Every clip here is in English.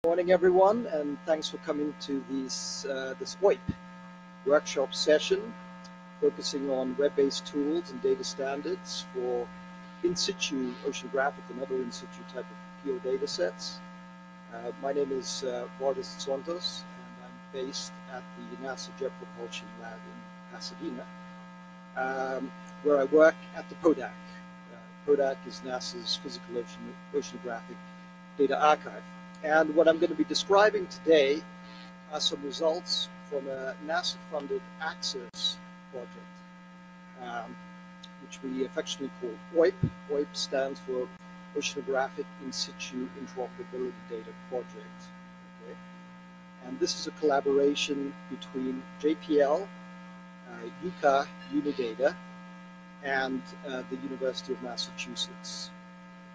Morning, everyone, and thanks for coming to this OIIP workshop session focusing on web-based tools and data standards for in-situ oceanographic and other in-situ type of field data sets. My name is Vargas Santos, and I'm based at the NASA Jet Propulsion Lab in Pasadena, where I work at the PODAC. PODAC is NASA's Physical Oceanographic Data Archive. And what I'm going to be describing today are some results from a NASA-funded Access project, which we affectionately call OIIP. OIIP stands for Oceanographic In-Situ Interoperability Data Project. Okay? And this is a collaboration between JPL, UCA Unidata, and the University of Massachusetts.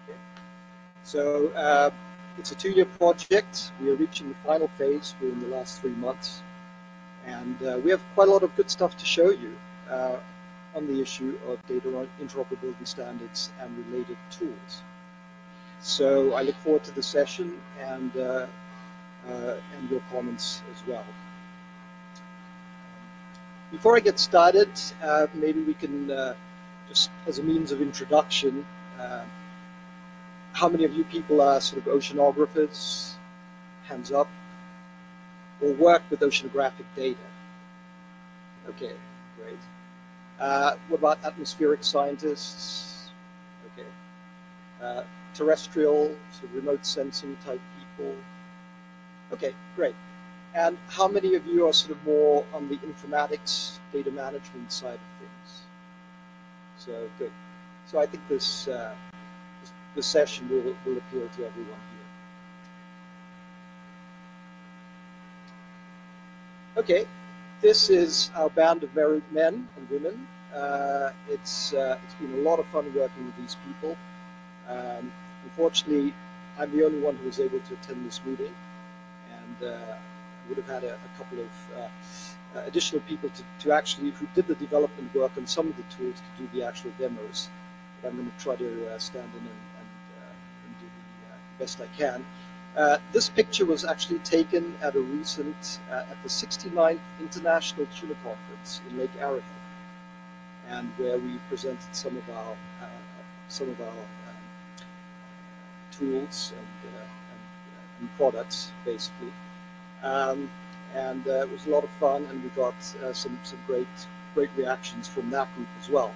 Okay? So it's a 2-year project. We are reaching the final phase. We're in the last 3 months. And we have quite a lot of good stuff to show you on the issue of data interoperability standards and related tools. So I look forward to the session and your comments as well. Before I get started, maybe we can, just as a means of introduction, how many of you people are sort of oceanographers, hands up, or work with oceanographic data? Okay, great. What about atmospheric scientists? Okay. Terrestrial, sort of remote sensing type people? Okay, great. And how many of you are sort of more on the informatics, data management side of things? So good. So I think this session will appeal to everyone here. Okay, this is our band of married men and women. It's been a lot of fun working with these people. Unfortunately, I'm the only one who was able to attend this meeting, and I would have had a couple of additional people to actually who did the development work on some of the tools to do the actual demos. But I'm going to try to stand in and do the best I can. This picture was actually taken at a recent, at the 69th International Tuna Conference in Lake Arrowhead, and where we presented some of our tools and products, basically. And it was a lot of fun, and we got some great reactions from that group as well.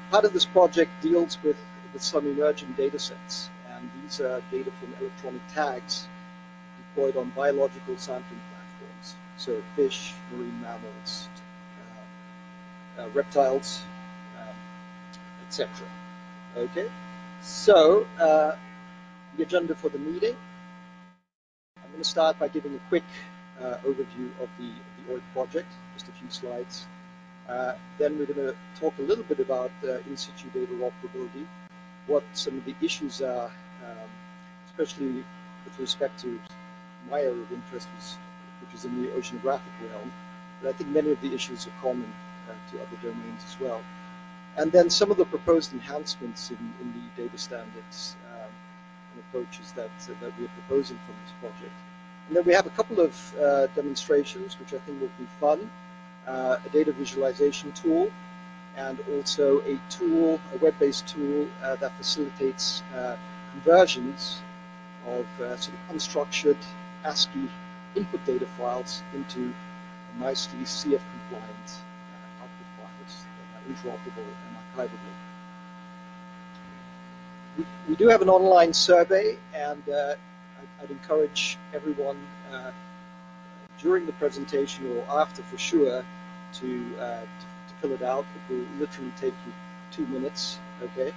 Part of this project deals with some emerging data sets, and these are data from electronic tags deployed on biological sampling platforms, so fish, marine mammals, reptiles, etc. Okay, so the agenda for the meeting. I'm going to start by giving a quick overview of the OIIP project, just a few slides. Then we're going to talk a little bit about in-situ data interoperability, what some of the issues are, especially with respect to my area of interest, which is in the oceanographic realm. But I think many of the issues are common to other domains as well. And then some of the proposed enhancements in the data standards and approaches that we are proposing from this project. And then we have a couple of demonstrations, which I think will be fun. A data visualization tool, and also a web-based tool that facilitates conversions of sort of unstructured ASCII input data files into nicely CF-compliant output files that are interoperable and archivable. We do have an online survey, and I'd encourage everyone during the presentation or after, for sure, to fill it out. It will literally take you 2 minutes, okay?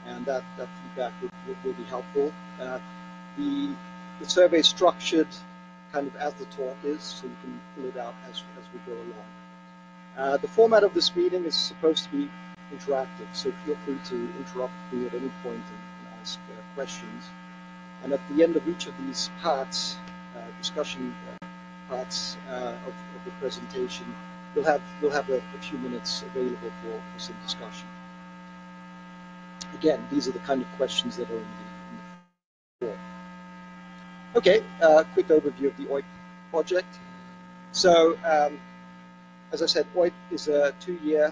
And that feedback will be helpful. The survey is structured kind of as the talk is, so you can fill it out as we go along. The format of this meeting is supposed to be interactive, so feel free to interrupt me at any point and ask questions. And at the end of each of these parts, discussion parts of the presentation, we'll have a few minutes available for some discussion. Again, these are the kind of questions that are in the form. Okay, quick overview of the OIIP project. So, as I said, OIIP is a 2-year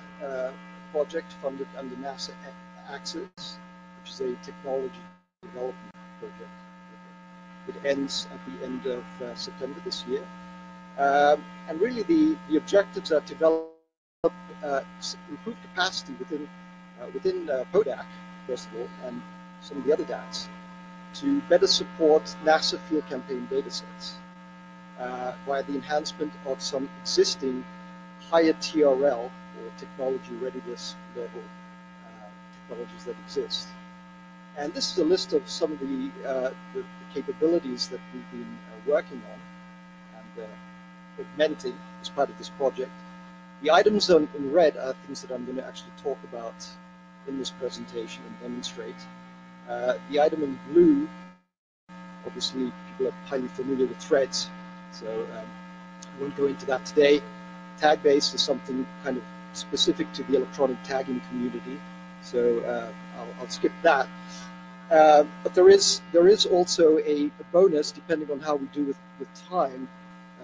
project funded under NASA Access, which is a technology development project. It ends at the end of September this year. And really the objectives are to develop improved capacity within PODAC, first of all, and some of the other DATs, to better support NASA field campaign datasets via the enhancement of some existing higher TRL or technology readiness level technologies that exist. And this is a list of some of the capabilities that we've been working on and augmenting as part of this project. The items in red are things that I'm going to actually talk about in this presentation and demonstrate. The item in blue, obviously people are highly familiar with threads, so I won't go into that today. Tag-based is something kind of specific to the electronic tagging community, so I'll skip that. But there is also a bonus, depending on how we do with time,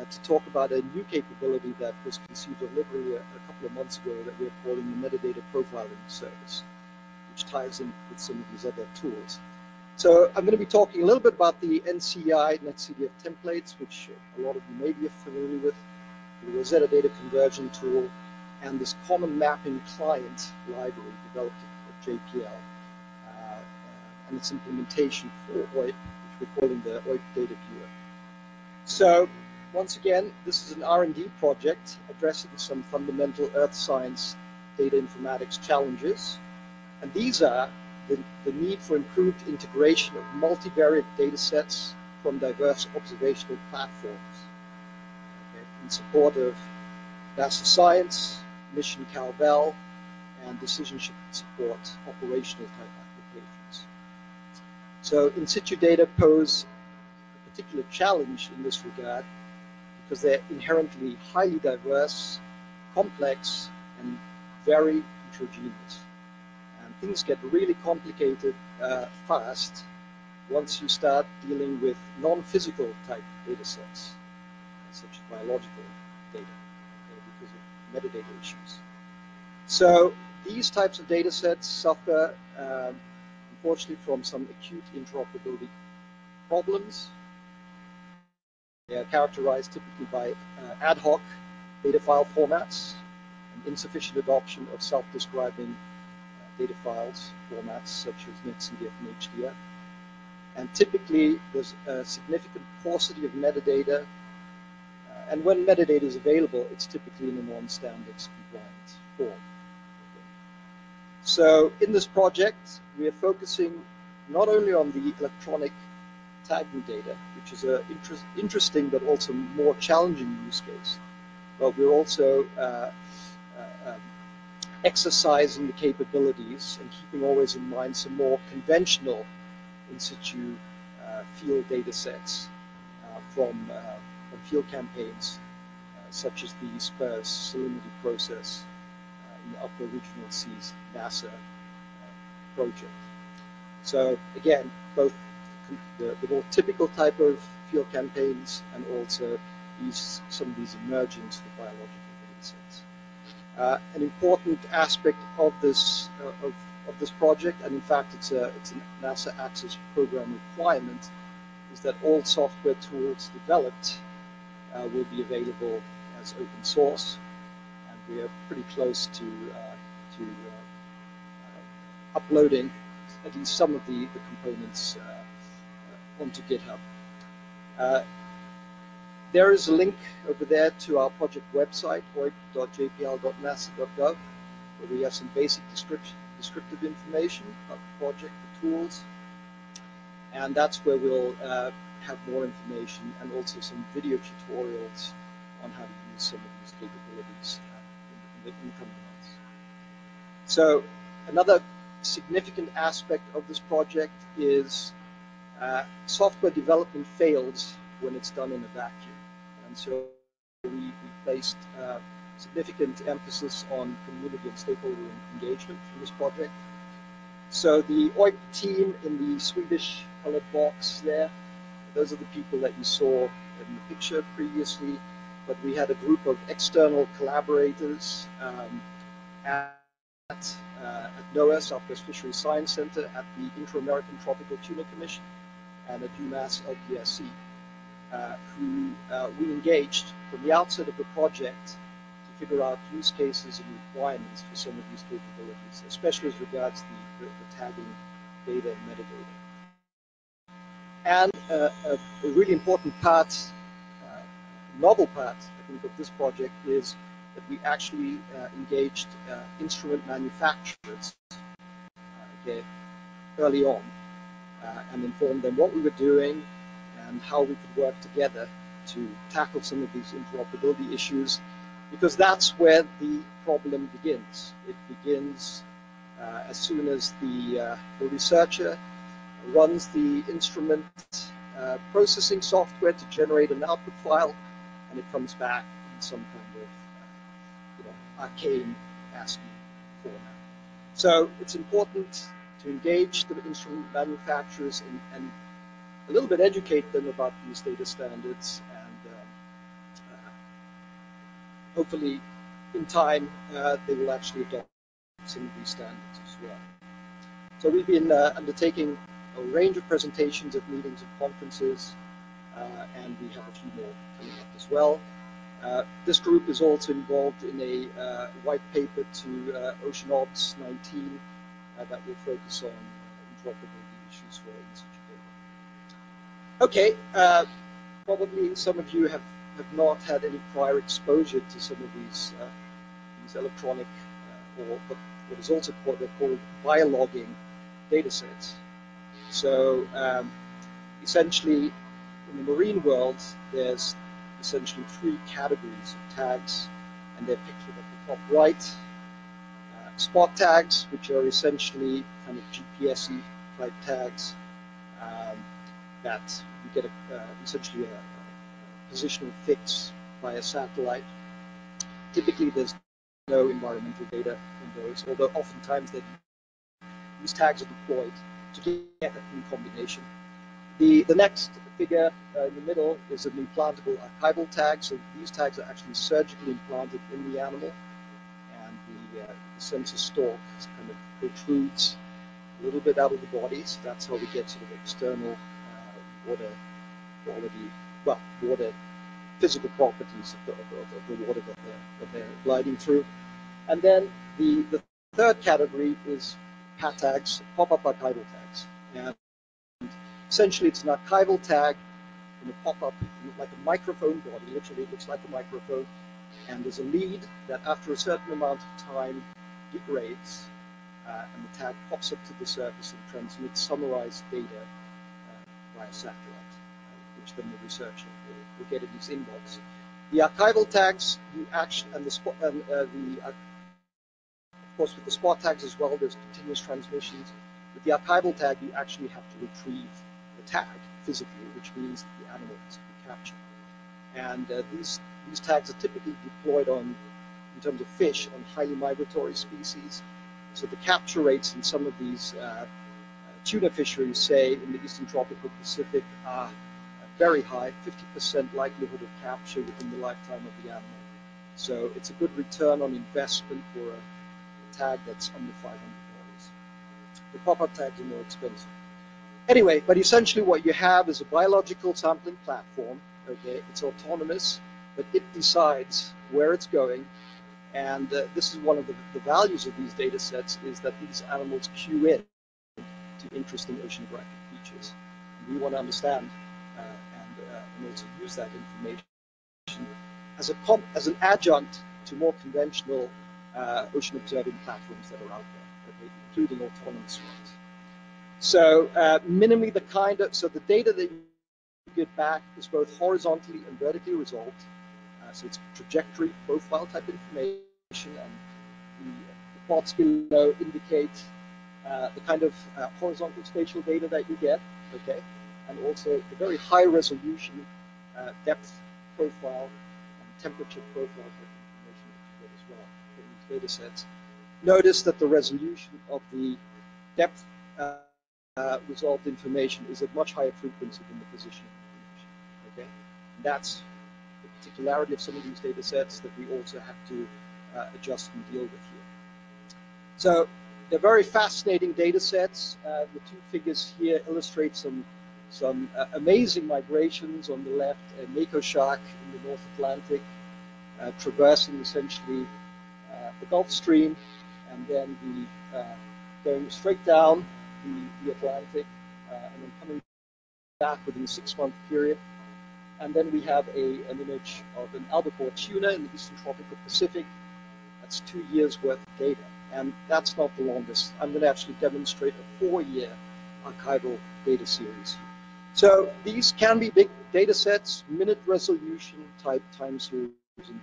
to talk about a new capability that was conceived literally a couple of months ago that we're calling the metadata profiling service, which ties in with some of these other tools. So I'm going to be talking a little bit about the NCI, netCDF templates, which a lot of you may be familiar with, the ROSETTA data conversion tool, and this common mapping client library developed at JPL, and its implementation for OIIP, which we're calling the OIIP Data Viewer. So once again, this is an R&D project addressing some fundamental earth science data informatics challenges. And these are the need for improved integration of multivariate data sets from diverse observational platforms, okay, in support of NASA science, mission Calvel, and decision support operational type applications. So in-situ data pose a particular challenge in this regard because they're inherently highly diverse, complex, and very heterogeneous. And things get really complicated fast once you start dealing with non-physical type data sets, such as biological data, okay, because of metadata issues. So these types of data sets suffer, unfortunately, from some acute interoperability problems. They are characterized typically by ad hoc data file formats and insufficient adoption of self-describing data files formats such as netCDF and HDF. And typically, there's a significant paucity of metadata. And when metadata is available, it's typically in a non-standards compliant form. Okay. So in this project, we are focusing not only on the electronic tagging data, which is an interesting but also more challenging use case, but we're also exercising the capabilities and keeping always in mind some more conventional in-situ field data sets from field campaigns, such as the SPERS salinity process in the Upper Regional Seas NASA project. So again, both the more typical type of field campaigns and also some of these emerging biological data sets. An important aspect of this project, and in fact it's a NASA Access program requirement, is that all software tools developed will be available as open source, and we are pretty close to uploading at least some of the components onto GitHub. There is a link over there to our project website, oip.jpl.nasa.gov, where we have some basic descriptive information about the project, the tools, and that's where we'll have more information and also some video tutorials on how to use some of these capabilities in the coming months. So another significant aspect of this project is software development fails when it's done in a vacuum. And so we placed significant emphasis on community and stakeholder engagement in this project. So the OIIP team in the Swedish colored box there, those are the people that you saw in the picture previously, but we had a group of external collaborators at NOAA, Southwest Fisheries Science Center, at the Inter-American Tropical Tuna Commission, and at UMass LPSC, who we engaged from the outset of the project to figure out use cases and requirements for some of these capabilities, especially as regards the tagging data and metadata. And a really important part, novel part, I think, of this project is that we actually engaged instrument manufacturers early on and informed them what we were doing and how we could work together to tackle some of these interoperability issues, because that's where the problem begins. It begins as soon as the researcher runs the instrument processing software to generate an output file, and it comes back in some kind of arcane ASCII format. So it's important to engage the instrument manufacturers and a little bit educate them about these data standards, and hopefully in time they will actually adopt some of these standards as well. So we've been undertaking a range of presentations at meetings and conferences, and we have a few more coming up as well. This group is also involved in a white paper to OceanOBS 19 that will focus on interoperability issues for in-situ data. Okay, probably some of you have not had any prior exposure to some of these electronic or what is also called biologging data sets. So essentially, in the marine world, there's essentially three categories of tags, and they're pictured at the top right. Spot tags, which are essentially kind of GPS-y type tags that you get essentially a positional fix by a satellite. Typically, there's no environmental data on those, although oftentimes these tags are deployed together in combination. The next figure in the middle is an implantable archival tag. So these tags are actually surgically implanted in the animal, and the sensor stalk kind of protrudes a little bit out of the body. So that's how we get sort of external water quality, well, water physical properties of the water that they're gliding through. And then the third category is PAT tags, pop-up archival tags. And essentially, it's an archival tag in a pop-up, like a microphone body. Literally, it looks like a microphone. And there's a lead that, after a certain amount of time, degrades, and the tag pops up to the surface and transmits summarized data via satellite, which then the researcher will get in his inbox. The archival tags, you actually, and of course, with the spot tags as well, there's continuous transmissions. With the archival tag, you actually have to retrieve the tag physically, which means that the animal has to be captured. And these tags are typically deployed in terms of fish, on highly migratory species. So the capture rates in some of these tuna fisheries, say in the eastern tropical Pacific, are very high, 50% likelihood of capture within the lifetime of the animal. So it's a good return on investment for a tag that's under $500. The pop-up tags are more expensive. Anyway, but essentially what you have is a biological sampling platform. Okay, it's autonomous, but it decides where it's going. And this is one of the values of these data sets, is that these animals cue in to interesting oceanographic features. And we want to understand and also use that information as an adjunct to more conventional ocean observing platforms that are out there, okay, including autonomous ones. So minimally so the data that you get back is both horizontally and vertically resolved. So it's trajectory profile type information, and the plots below indicate the kind of horizontal spatial data that you get, okay, and also the very high resolution depth profile and temperature profile type information that you get as well from these data sets. Notice that the resolution of the depth resolved information is at much higher frequency than the position Okay, and that's the particularity of some of these data sets that we also have to adjust and deal with here. So they're very fascinating data sets. The two figures here illustrate some amazing migrations. On the left, a mako shark in the North Atlantic, traversing essentially the Gulf Stream, and then going straight down the Atlantic, and then coming back within a 6-month period. And then we have an image of an albacore tuna in the eastern tropical Pacific. That's 2 years worth of data. And that's not the longest. I'm going to actually demonstrate a 4-year archival data series. So these can be big data sets, minute resolution type time series information.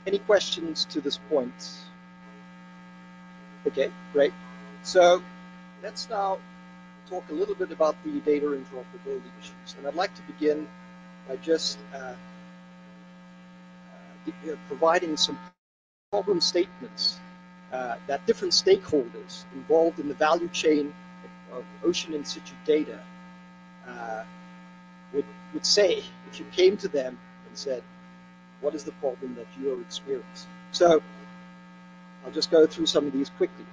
Any questions to this point? Okay, great. So let's now talk a little bit about the data interoperability issues. And I'd like to begin by just providing some problem statements that different stakeholders involved in the value chain of ocean in-situ data would say if you came to them and said, what is the problem that you are experiencing? So I'll just go through some of these quickly.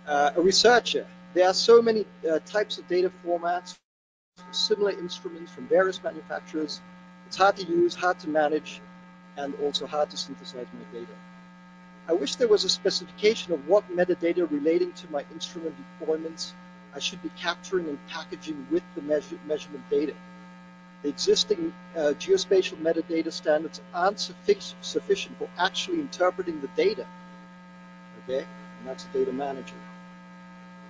A researcher, there are so many types of data formats, similar instruments from various manufacturers. It's hard to use, hard to manage, and also hard to synthesize my data. I wish there was a specification of what metadata relating to my instrument deployments I should be capturing and packaging with the measurement data. The existing geospatial metadata standards aren't sufficient for actually interpreting the data. Okay, and that's a data manager.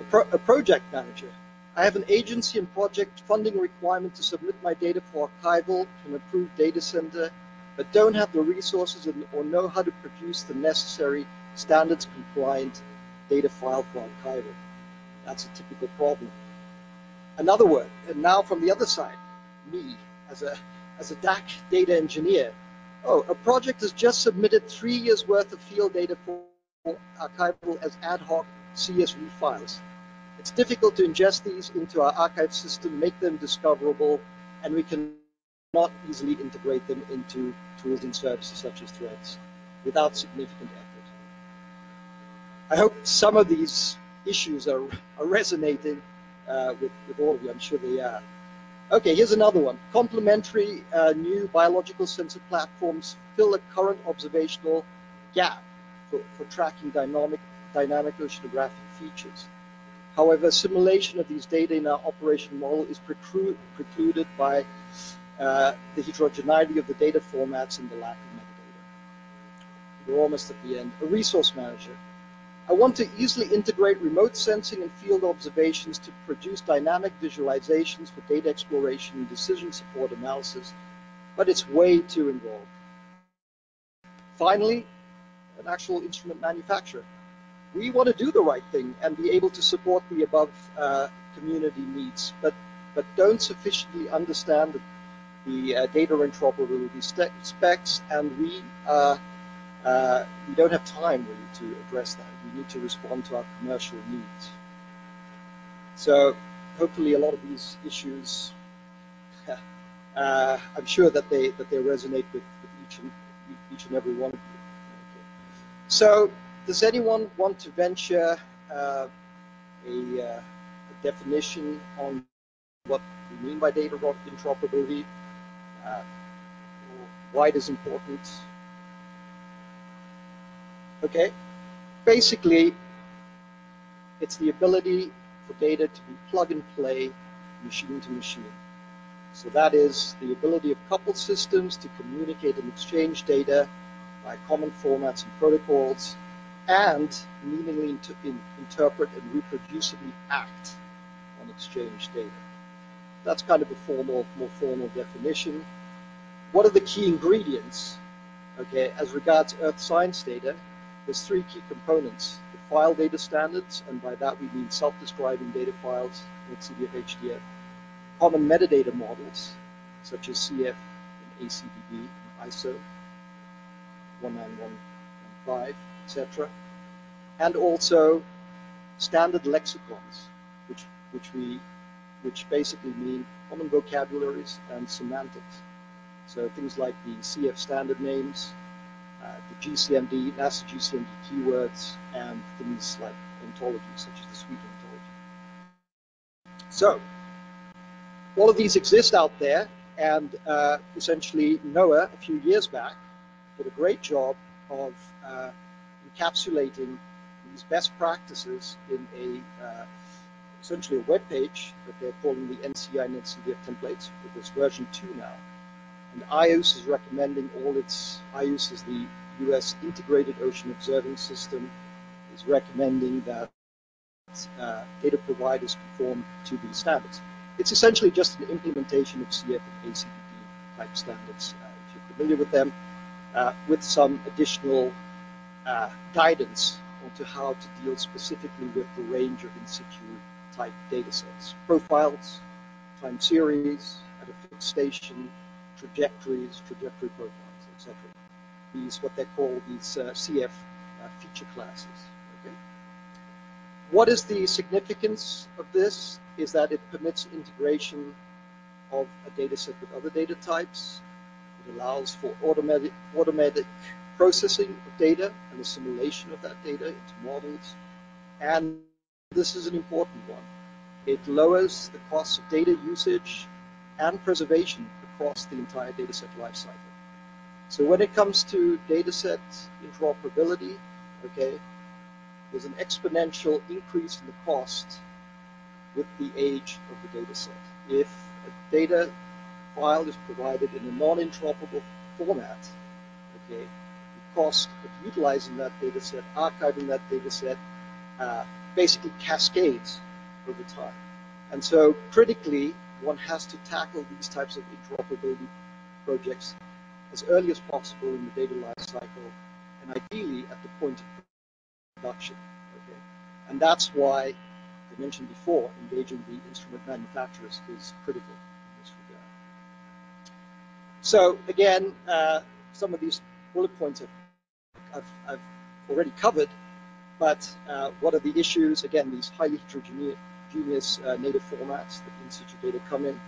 A project manager. I have an agency and project funding requirement to submit my data for archival to an approved data center, but don't have the resources or know how to produce the necessary standards-compliant data file for archival. That's a typical problem. Another word, and now from the other side, me, as a DAC data engineer. Oh, a project has just submitted 3 years worth of field data for archival as ad hoc CSV files. It's difficult to ingest these into our archive system, make them discoverable, and we can not easily integrate them into tools and services such as threads without significant effort. I hope some of these issues are resonating with all of you. I'm sure they are. Okay, here's another one. Complementary new biological sensor platforms fill a current observational gap for tracking dynamic oceanographic features. However, simulation of these data in our operation model is precluded by the heterogeneity of the data formats and the lack of metadata. We're almost at the end. A resource manager. I want to easily integrate remote sensing and field observations to produce dynamic visualizations for data exploration and decision support analysis, but it's way too involved. Finally, an actual instrument manufacturer. We want to do the right thing and be able to support the above community needs, but don't sufficiently understand the data interoperability specs, and we don't have time really to address that. We need to respond to our commercial needs. So hopefully a lot of these issues, I'm sure that they resonate with each and every one of you. Okay. So does anyone want to venture a definition on what we mean by data interoperability, or why it is important? Okay, basically, it's the ability for data to be plug and play, machine to machine. So that is the ability of coupled systems to communicate and exchange data by common formats and protocols, and meaningfully interpret and reproducibly act on exchanged data. That's kind of a more formal definition. What are the key ingredients? Okay, as regards Earth science data, there's 3 key components: the file data standards, and by that we mean self-describing data files, netCDF, HDF, common metadata models, such as CF and ACDB and ISO 19115, etc., and also standard lexicons, which we which basically mean common vocabularies and semantics. So things like the CF standard names, the GCMD, NASA GCMD keywords, and things like ontologies, such as the suite ontology. So all of these exist out there, and essentially NOAA, a few years back, did a great job of encapsulating these best practices in essentially a web page that they're calling the NCI netCDF templates. It was version 2 now. And IOS is recommending IOS is the US Integrated Ocean Observing System, is recommending that data providers conform to these standards. It's essentially just an implementation of CF and ACDD type standards, if you're familiar with them, with some additional guidance onto how to deal specifically with the range of in-situ type data sets. Profiles, time series, at a fixed station, trajectories, trajectory profiles, etc. What they call these CF feature classes. Okay? What is the significance of this? Is that it permits integration of a data set with other data types. It allows for automatic processing of data and assimilation of that data into models. And this is an important one. It lowers the cost of data usage and preservation across the entire dataset lifecycle. So when it comes to dataset interoperability, okay, there's an exponential increase in the cost with the age of the dataset. If a data file is provided in a non-interoperable format, okay, the cost of utilizing that dataset, archiving that dataset, basically cascades over time. And so critically, one has to tackle these types of interoperability projects as early as possible in the data life cycle, and ideally at the point of production. Okay? And that's why, I mentioned before, engaging the instrument manufacturers is critical in this regard. So again, some of these bullet points I've already covered, but what are the issues? Again, these highly heterogeneous native formats that in-situ data come in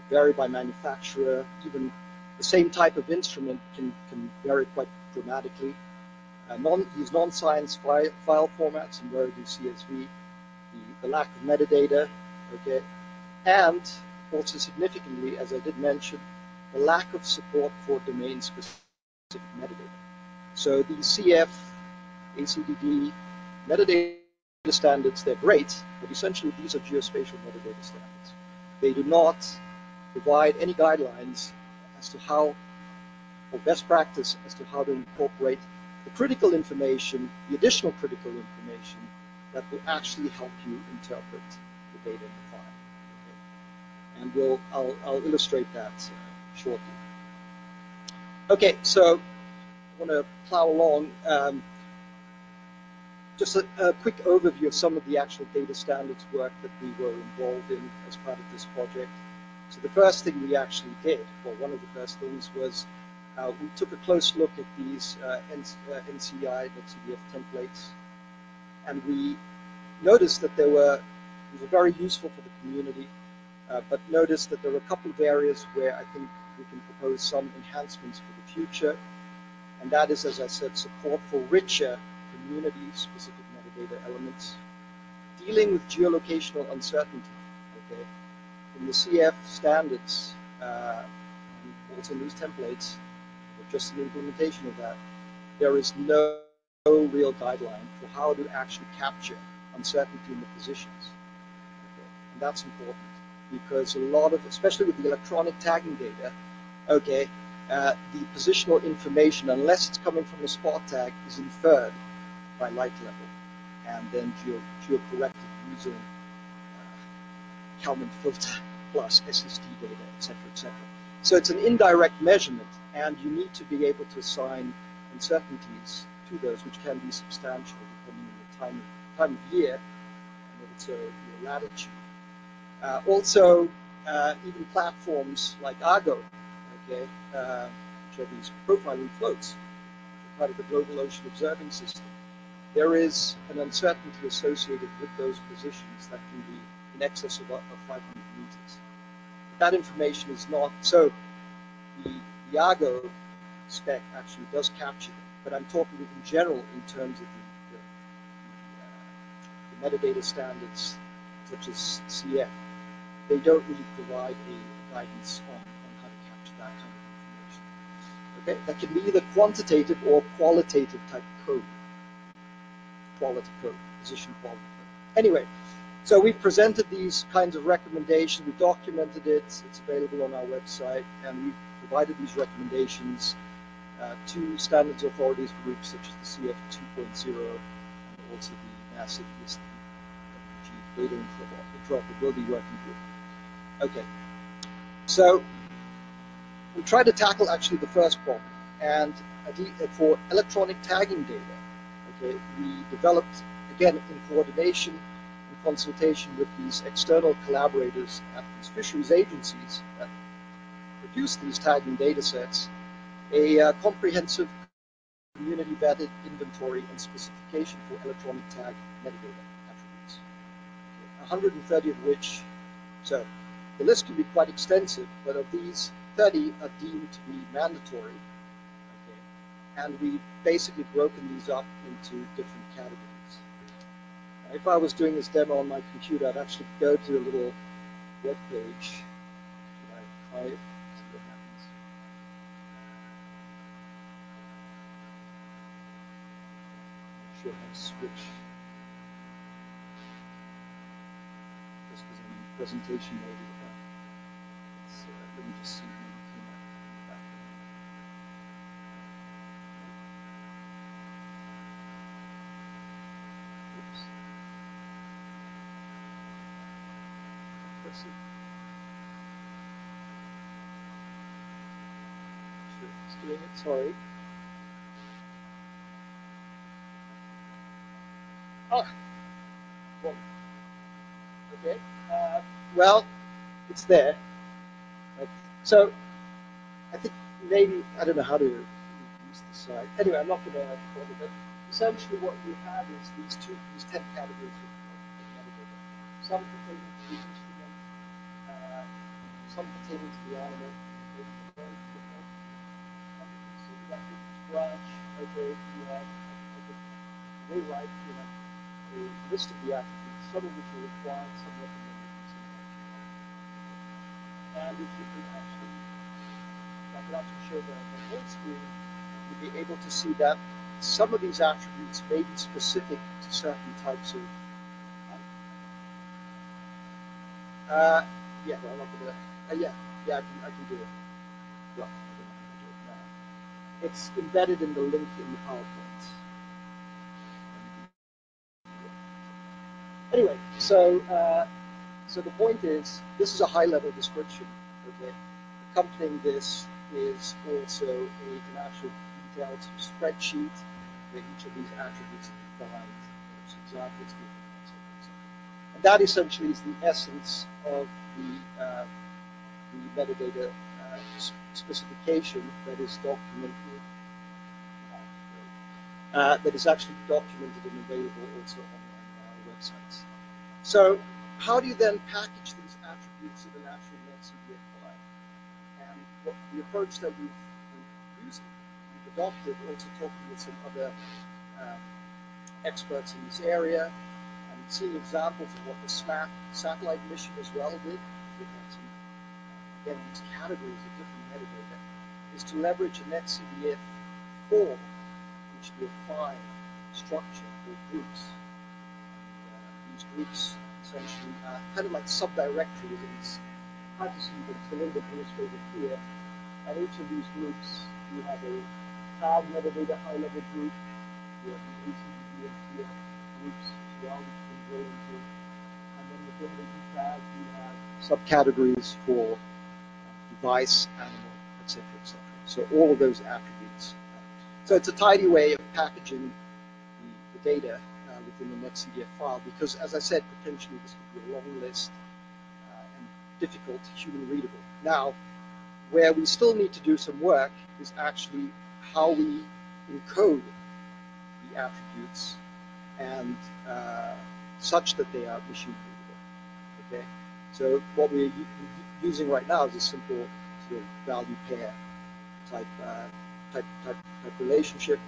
vary by manufacturer. Even the same type of instrument can vary quite dramatically. These non-science file formats and where do CSV, the lack of metadata, okay, and also significantly, as I did mention, the lack of support for domain-specific metadata. So the CF, ACDD, metadata standards, they're great, but essentially these are geospatial metadata standards. They do not provide any guidelines as to how, or best practice as to how to incorporate the critical information, the additional critical information that will actually help you interpret the data in the file. Okay? And I'll illustrate that shortly. Okay, so I want to plow along. Just a quick overview of some of the actual data standards work that we were involved in as part of this project. So the first thing we actually did, well, one of the first things was we took a close look at these NCI netCDF templates, and we noticed that these were very useful for the community, but noticed that there were a couple of areas where I think we can propose some enhancements for the future, and that is, as I said, support for richer community-specific metadata elements, dealing with geolocational uncertainty. Okay, in the CF standards, and also in these templates, or just an implementation of that, there is no real guideline for how to actually capture uncertainty in the positions. Okay, and that's important because a lot of, especially with the electronic tagging data, okay, the positional information, unless it's coming from a spot tag, is inferred by light level and then geo-corrected using Kalman filter plus SSD data, etc., etc. So it's an indirect measurement, and you need to be able to assign uncertainties to those, which can be substantial depending on the time of year and also your latitude. Also, even platforms like Argo, okay, which are these profiling floats, which are part of the Global Ocean Observing System. There is an uncertainty associated with those positions that can be in excess of 500 meters. That information is not, so the Argo spec actually does capture them, but I'm talking in general in terms of the metadata standards such as CF. They don't really provide a guidance on how to capture that kind of information. Okay, that can be either quantitative or qualitative type code. Quality code, position quality code. Anyway, so we've presented these kinds of recommendations, we documented it, it's available on our website, and we've provided these recommendations to standards authorities groups such as the CF 2.0 and also the NASA ESIP data interoperability working group. Okay, so we tried to tackle actually the first problem, and for electronic tagging data, okay, we developed, again, in coordination and consultation with these external collaborators at these fisheries agencies that produce these tagging data sets, a comprehensive community vetted inventory and specification for electronic tag metadata attributes. Okay, 130 of which, so the list can be quite extensive, but of these, 30 are deemed to be mandatory, okay, and we've basically broken these up into different categories. Now, if I was doing this demo on my computer, I'd actually go to a little web page. Should I try it? See what happens. Not sure how to switch. Just because I'm in presentation mode. Let me just see how it came out in the background. Oops. Press it. Sure, it's doing it, sorry. Ah, well, okay. Well, it's there. Right. So I think maybe, I don't know how to use the slide. Anyway, I'm not going to bother, but essentially what you have is these 10 categories of metadata. Some pertaining to the instrument, some pertaining to the animal. And you can see that with each branch, okay, you have, way right, you have a list of the attributes, some of which are required, some recommended, some optional. And if you can actually, I can actually show the whole screen, you'll be able to see that some of these attributes may be specific to certain types of. Yeah, no, I'm not going to. I can do it. Well, I don't know how to do it now. It's embedded in the link in the PowerPoint. Anyway, so the point is, this is a high-level description. Okay, accompanying this is also an actual detailed spreadsheet where each of these attributes are defined, examples given, etc. And that essentially is the essence of the metadata specification that is documented, that is actually documented and available also on our websites. So how do you then package these attributes in an actual netCDF file? And what the approach that we've used, we've adopted, also talking with some other experts in this area, and seeing examples of what the SMAP satellite mission as well did. We've had some, again, these categories of different metadata, is to leverage a netCDF form, which we apply structure or groups. These groups essentially are kind of like subdirectories, and it's hard to see, but it's a little bit illustrated here. And each of these groups, you have a tag metadata high-level group, you have the ACDB and CF groups as well, which you can go into. And then within the tag, you have subcategories for device, animal, etc., etc. So all of those attributes. So it's a tidy way of packaging the data within the netCDF file, because, as I said, potentially this could be a long list and difficult, human readable. Now, where we still need to do some work is actually how we encode the attributes and such that they are machine readable. Okay, so what we're using right now is a simple sort of value pair type relationship,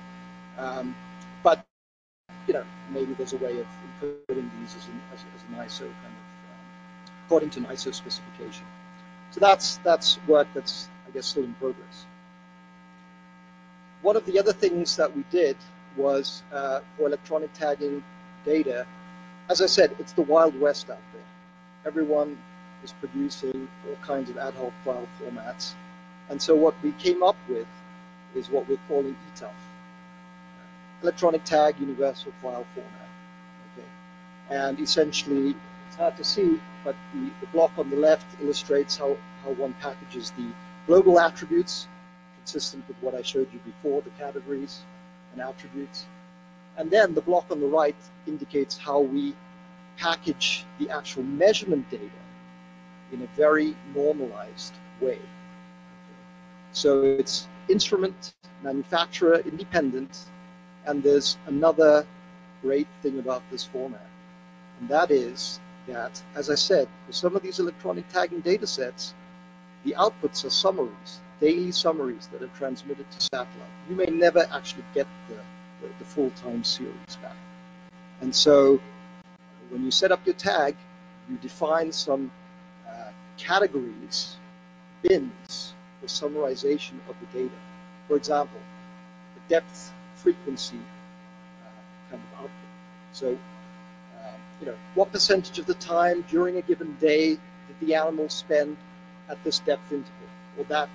but maybe there's a way of encoding these as an ISO kind of according to an ISO specification. So that's work that's, I guess, still in progress. One of the other things that we did was for electronic tagging data. As I said, it's the Wild West out there. Everyone is producing all kinds of ad hoc file formats. And so what we came up with is what we're calling ETUF, Electronic Tag Universal File Format. Okay? And essentially, it's hard to see, but the block on the left illustrates how one packages the global attributes, consistent with what I showed you before, the categories and attributes. And then the block on the right indicates how we package the actual measurement data in a very normalized way. Okay. So it's instrument manufacturer independent, and there's another great thing about this format, and that is that, as I said, for some of these electronic tagging data sets, the outputs are summaries, daily summaries that are transmitted to satellite. You may never actually get the full-time series back. And so when you set up your tag, you define some categories, bins for summarization of the data. For example, the depth frequency kind of output. So, what percentage of the time during a given day did the animal spend at this depth interval or that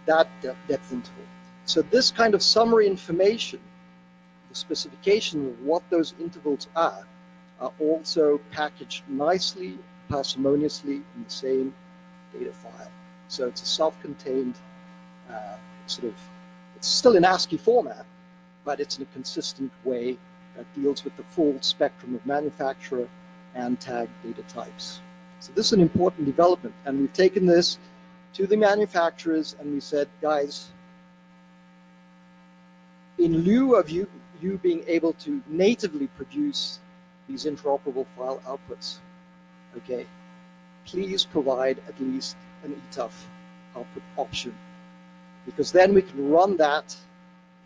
depth interval? So this kind of summary information, the specification of what those intervals are also packaged nicely, parsimoniously in the same data file. So it's a self-contained it's still in ASCII format, but it's in a consistent way that deals with the full spectrum of manufacturer and tag data types. So this is an important development, and we've taken this to the manufacturers and we said, guys, in lieu of you being able to natively produce these interoperable file outputs, okay, please provide at least an ETUF output option, because then we can run that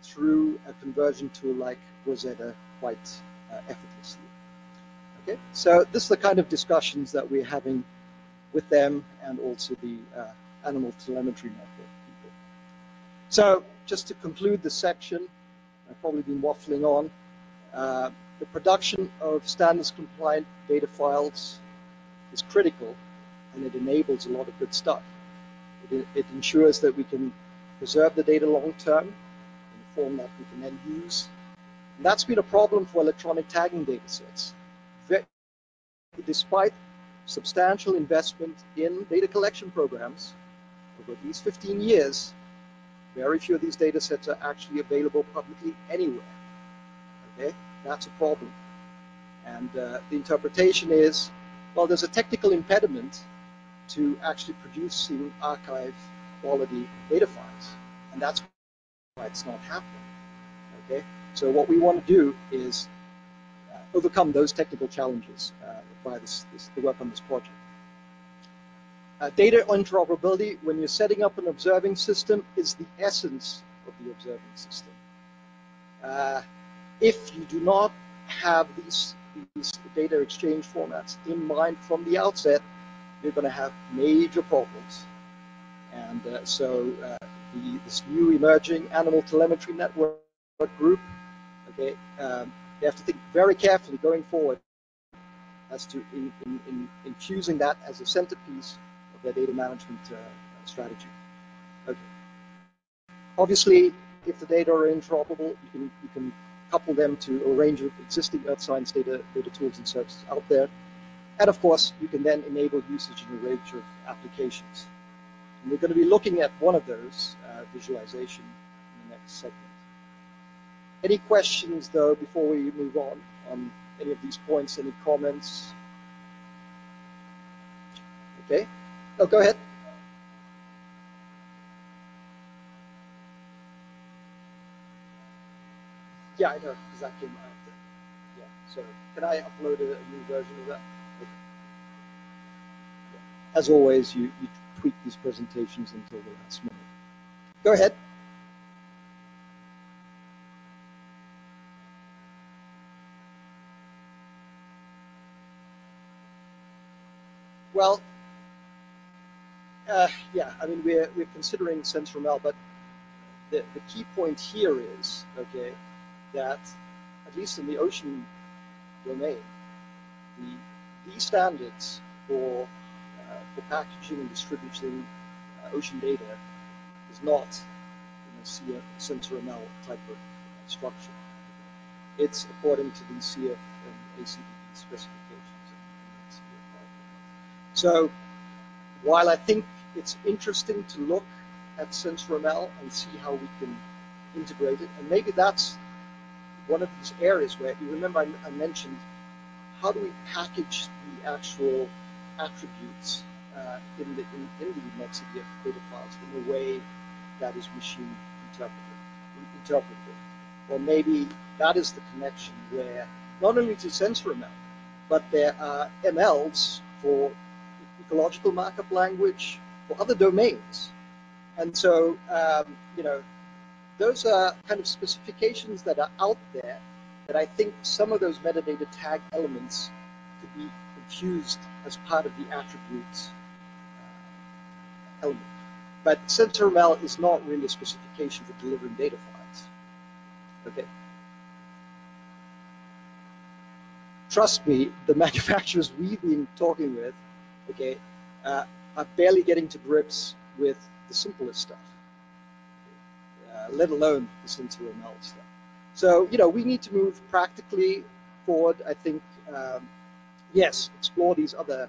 through a conversion tool like ROSETTA quite effortlessly. Okay, so this is the kind of discussions that we're having with them and also the animal telemetry network people. So just to conclude this section, I've probably been waffling on. The production of standards compliant data files is critical, and it enables a lot of good stuff. It ensures that we can preserve the data long term in a form that we can then use. And that's been a problem for electronic tagging data sets. Despite substantial investment in data collection programs over at least 15 years, very few of these data sets are actually available publicly anywhere. Okay, that's a problem. And the interpretation is, well, there's a technical impediment to actually producing archive quality data files, and that's why it's not happening. Okay, so what we want to do is overcome those technical challenges by the work on this project. Data interoperability, when you're setting up an observing system, is the essence of the observing system. If you do not have these data exchange formats in mind from the outset, you're going to have major problems. And so this new emerging animal telemetry network group, okay, they have to think very carefully going forward as to infusing that as a centerpiece of their data management strategy. Okay. Obviously, if the data are interoperable, you can couple them to a range of existing Earth science data tools and services out there. And of course, you can then enable usage in a range of applications. And we're going to be looking at one of those, visualization, in the next segment. Any questions, though, before we move on any of these points? Any comments? Okay. Oh, go ahead. Yeah, I know, because that came after. Yeah, so can I upload a new version of that? Okay. as always, you tweak these presentations until the last minute. Go ahead. Well, yeah, I mean, we're considering SensorML, but the key point here is, okay, that at least in the ocean domain, these standards for packaging and distributing ocean data is not CF SensorML type of structure. It's according to the CF and ACDP specifications. So while I think it's interesting to look at SensorML and see how we can integrate it, and maybe that's one of these areas where, you remember I mentioned, how do we package the actual attributes in the netCDF data files in a way that is machine interpretable? Or maybe that is the connection where not only to SensorML, but there are MLs for ecological markup language for other domains. And so, those are kind of specifications that are out there that I think some of those metadata tag elements could be infused as part of the attributes element. But SensorML is not really a specification for delivering data files. Okay. Trust me, the manufacturers we've been talking with, okay, are barely getting to grips with the simplest stuff, let alone the SensorML stuff. So, we need to move practically forward. I think, yes, explore these other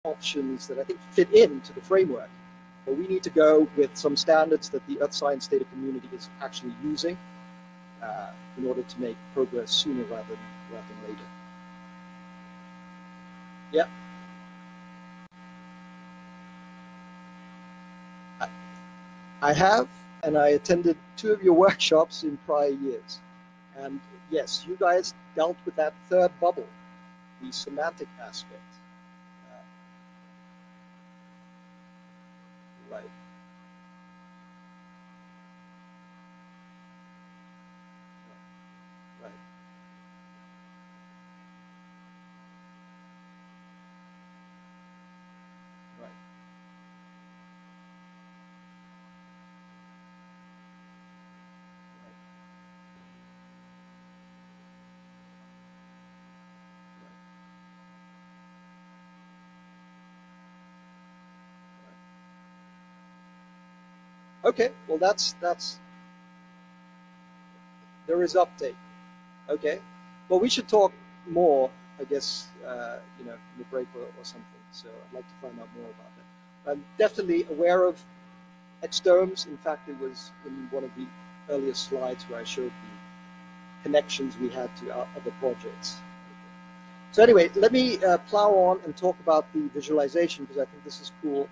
options that I think fit into the framework, but we need to go with some standards that the Earth Science data community is actually using in order to make progress sooner rather than later. Yeah. I have, and I attended 2 of your workshops in prior years. And yes, you guys dealt with that third bubble, the semantic aspect. Right. Right. Right. Okay, well that's there is update. Okay, well we should talk more, I guess, in the break or something. So I'd like to find out more about that. I'm definitely aware of extomes. In fact, it was in one of the earlier slides where I showed the connections we had to our other projects. So anyway, let me plow on and talk about the visualization, because I think this is cool.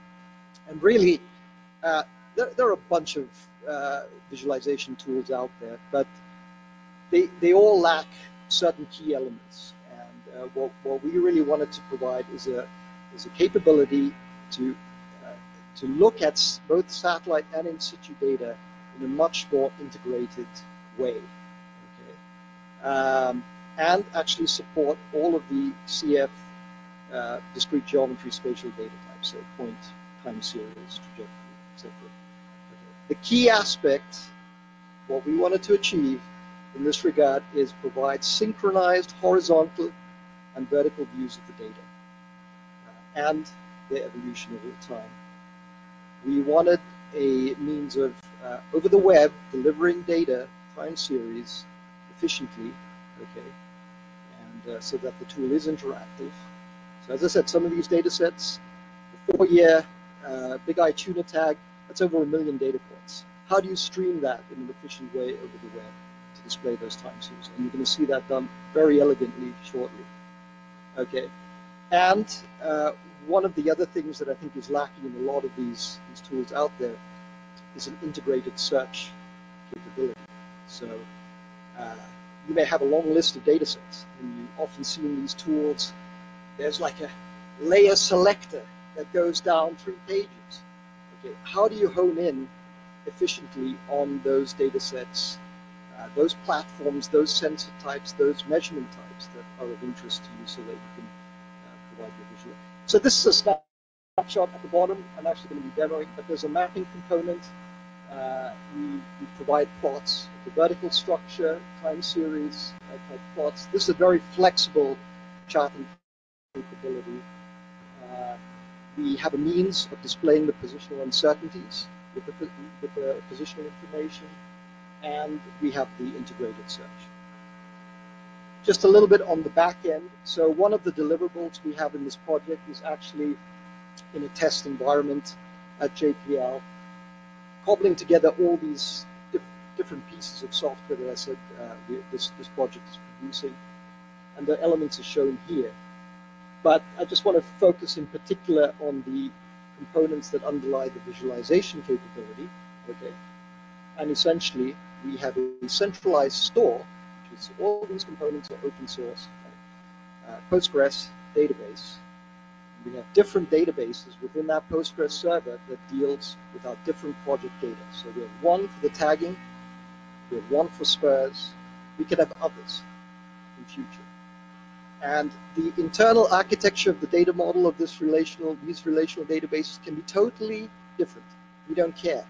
And really, there are a bunch of visualization tools out there, but they all lack certain key elements. And what we really wanted to provide is a capability to look at both satellite and in-situ data in a much more integrated way. Okay? And actually support all of the CF discrete geometry spatial data types, so point, time series, trajectory, etc. Okay. The key aspect, what we wanted to achieve in this regard, is provide synchronized horizontal and vertical views of the data and their evolution over time. We wanted a means of, over the web, delivering data, time series, efficiently, okay, and so that the tool is interactive. So as I said, some of these data sets, the 4-year Big Eye tuna tag, that's over 1 million data points. How do you stream that in an efficient way over the web to display those time series? And you're going to see that done very elegantly shortly. Okay, and one of the other things that I think is lacking in a lot of these tools out there is an integrated search capability. So you may have a long list of data sets, and you often see in these tools, there's like layer selector that goes down 3 pages. Okay, how do you hone in efficiently on those data sets, those platforms, those sensor types, those measurement types that are of interest to you so that you can provide your visual. So this is a snapshot at the bottom. I'm actually going to be demoing, but there's a mapping component. We provide plots, the vertical structure, time series type plots. This is a very flexible charting capability. We have a means of displaying the positional uncertainties with the positional information, and we have the integrated search. Just a little bit on the back end. So one of the deliverables we have in this project is actually in a test environment at JPL, cobbling together all these different pieces of software that I said this project is producing, and the elements are shown here. But I just want to focus in particular on the components that underlie the visualization capability. Okay, and essentially we have a centralized store, which is all these components are open source, Postgres database. We have different databases within that Postgres server that deals with our different project data. So we have one for the tagging, we have one for spurs, we can have others in future. And the internal architecture of the data model of these relational databases can be totally different. We don't care.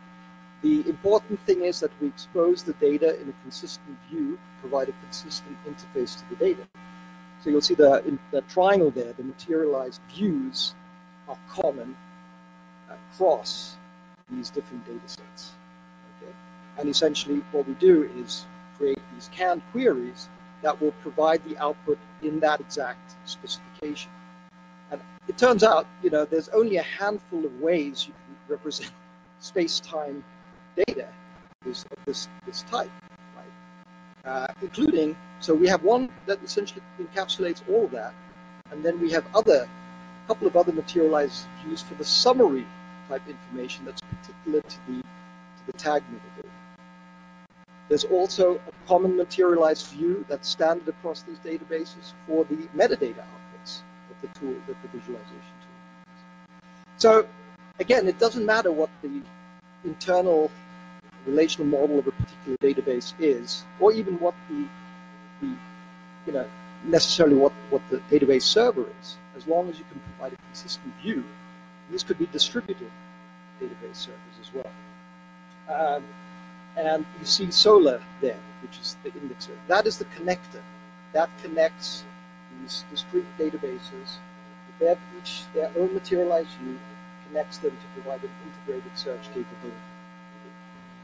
The important thing is that we expose the data in a consistent view, provide a consistent interface to the data. So you'll see in the triangle there, the materialized views are common across these different data sets. Okay? And essentially what we do is create these canned queries that will provide the output in that exact specification. And it turns out, there's only a handful of ways you can represent space-time data of this type, right? Including, so we have one that essentially encapsulates all of that, and then we have a couple of other materialized views for the summary type information that's particular to the tag metadata. There's also a common materialized view that's standard across these databases for the metadata outputs that the visualization tool uses. So again, it doesn't matter what the internal relational model of a particular database is, or even what necessarily what the database server is, as long as you can provide a consistent view. These could be distributed database servers as well. And you see Solar there, which is the indexer. That is the connector. That connects these discrete databases. They have each their own materialized view, connects them to provide an integrated search capability.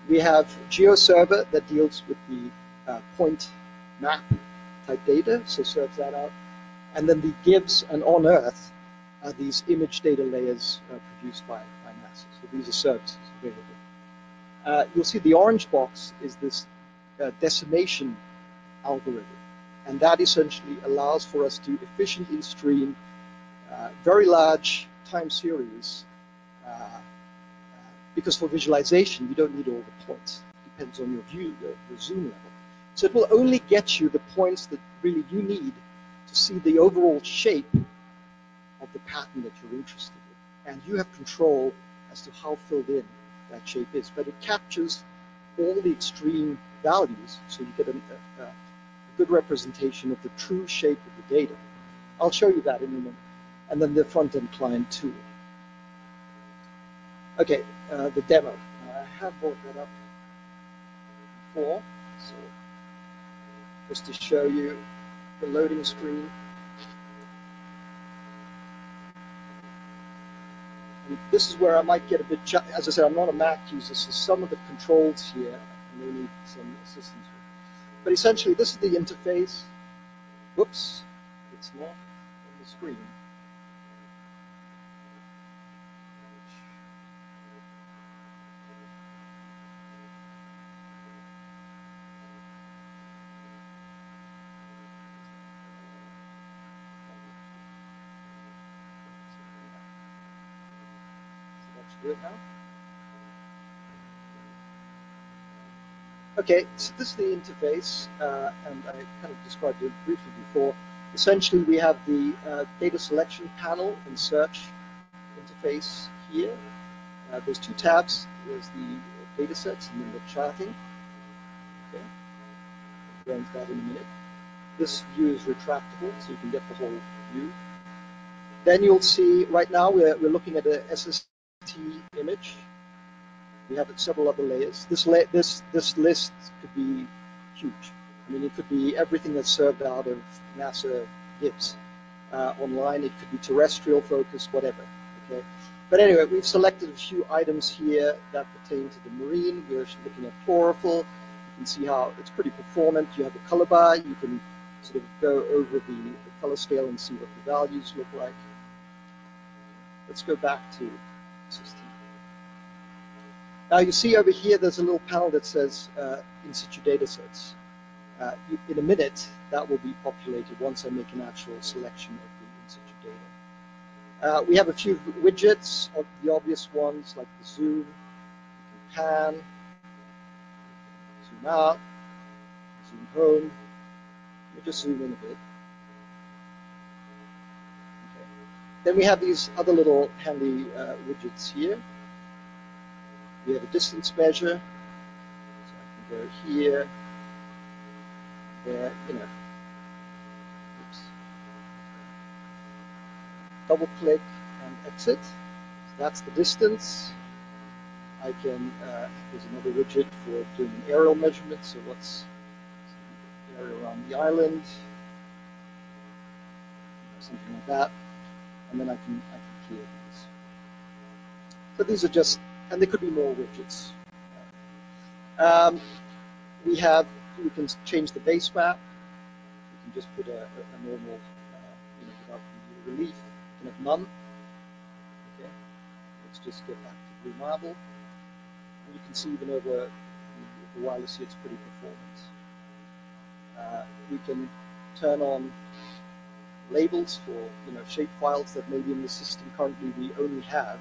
We have GeoServer that deals with the point map type data, so serves that out. And then the GIBS and On Earth are these image data layers produced by NASA. So these are services available. You'll see the orange box is this decimation algorithm, and that essentially allows for us to efficiently stream very large time series, because for visualization you don't need all the points. It depends on your view, the zoom level. So it will only get you the points that really you need to see the overall shape of the pattern that you're interested in, and you have control as to how filled in that shape is, but it captures all the extreme values, so you get a good representation of the true shape of the data. I'll show you that in a minute. And then the front-end client tool. Okay, the demo. I have brought that up before, so just to show you the loading screen. And this is where I might get a bit, as I said, I'm not a Mac user, so some of the controls here I may need some assistance with. But essentially, this is the interface. Whoops, it's not on the screen. Do it now. Okay, so this is the interface, and I kind of described it briefly before. essentially we have the data selection panel and search interface here. There's two tabs. There's the datasets and then the charting. Okay, I'll go into that in a minute. This view is retractable, so you can get the whole view. Then you'll see, right now we're looking at a SST image. We have several other layers. This list could be huge. I mean, it could be everything that's served out of NASA GIBs online. It could be terrestrial focused, whatever. Okay. But anyway, we've selected a few items here that pertain to the marine. We're looking at chlorophyll. You can see how it's pretty performant. You have a color bar. You can sort of go over the color scale and see what the values look like. Let's go back to 16. Now you see over here there's a little panel that says in-situ datasets. In a minute, that will be populated once I make an actual selection of the in-situ data. We have a few widgets, of the obvious ones like the zoom, you can pan, zoom out, zoom home. Let me just zoom in a bit. Okay. Then we have these other little handy widgets here. We have a distance measure, so I can go here, there, you know. Oops. Double click and exit. So that's the distance. I can, there's another widget for doing an aerial measurement, so what's the area around the island, something like that, and then I can clear these. So these are just, and there could be more widgets. We can change the base map. We can just put a normal, without the relief, we can have none. Okay, let's just get back to blue marble. And you can see even over the wireless here, it's pretty performant. We can turn on labels for shape files that maybe in the system currently we only have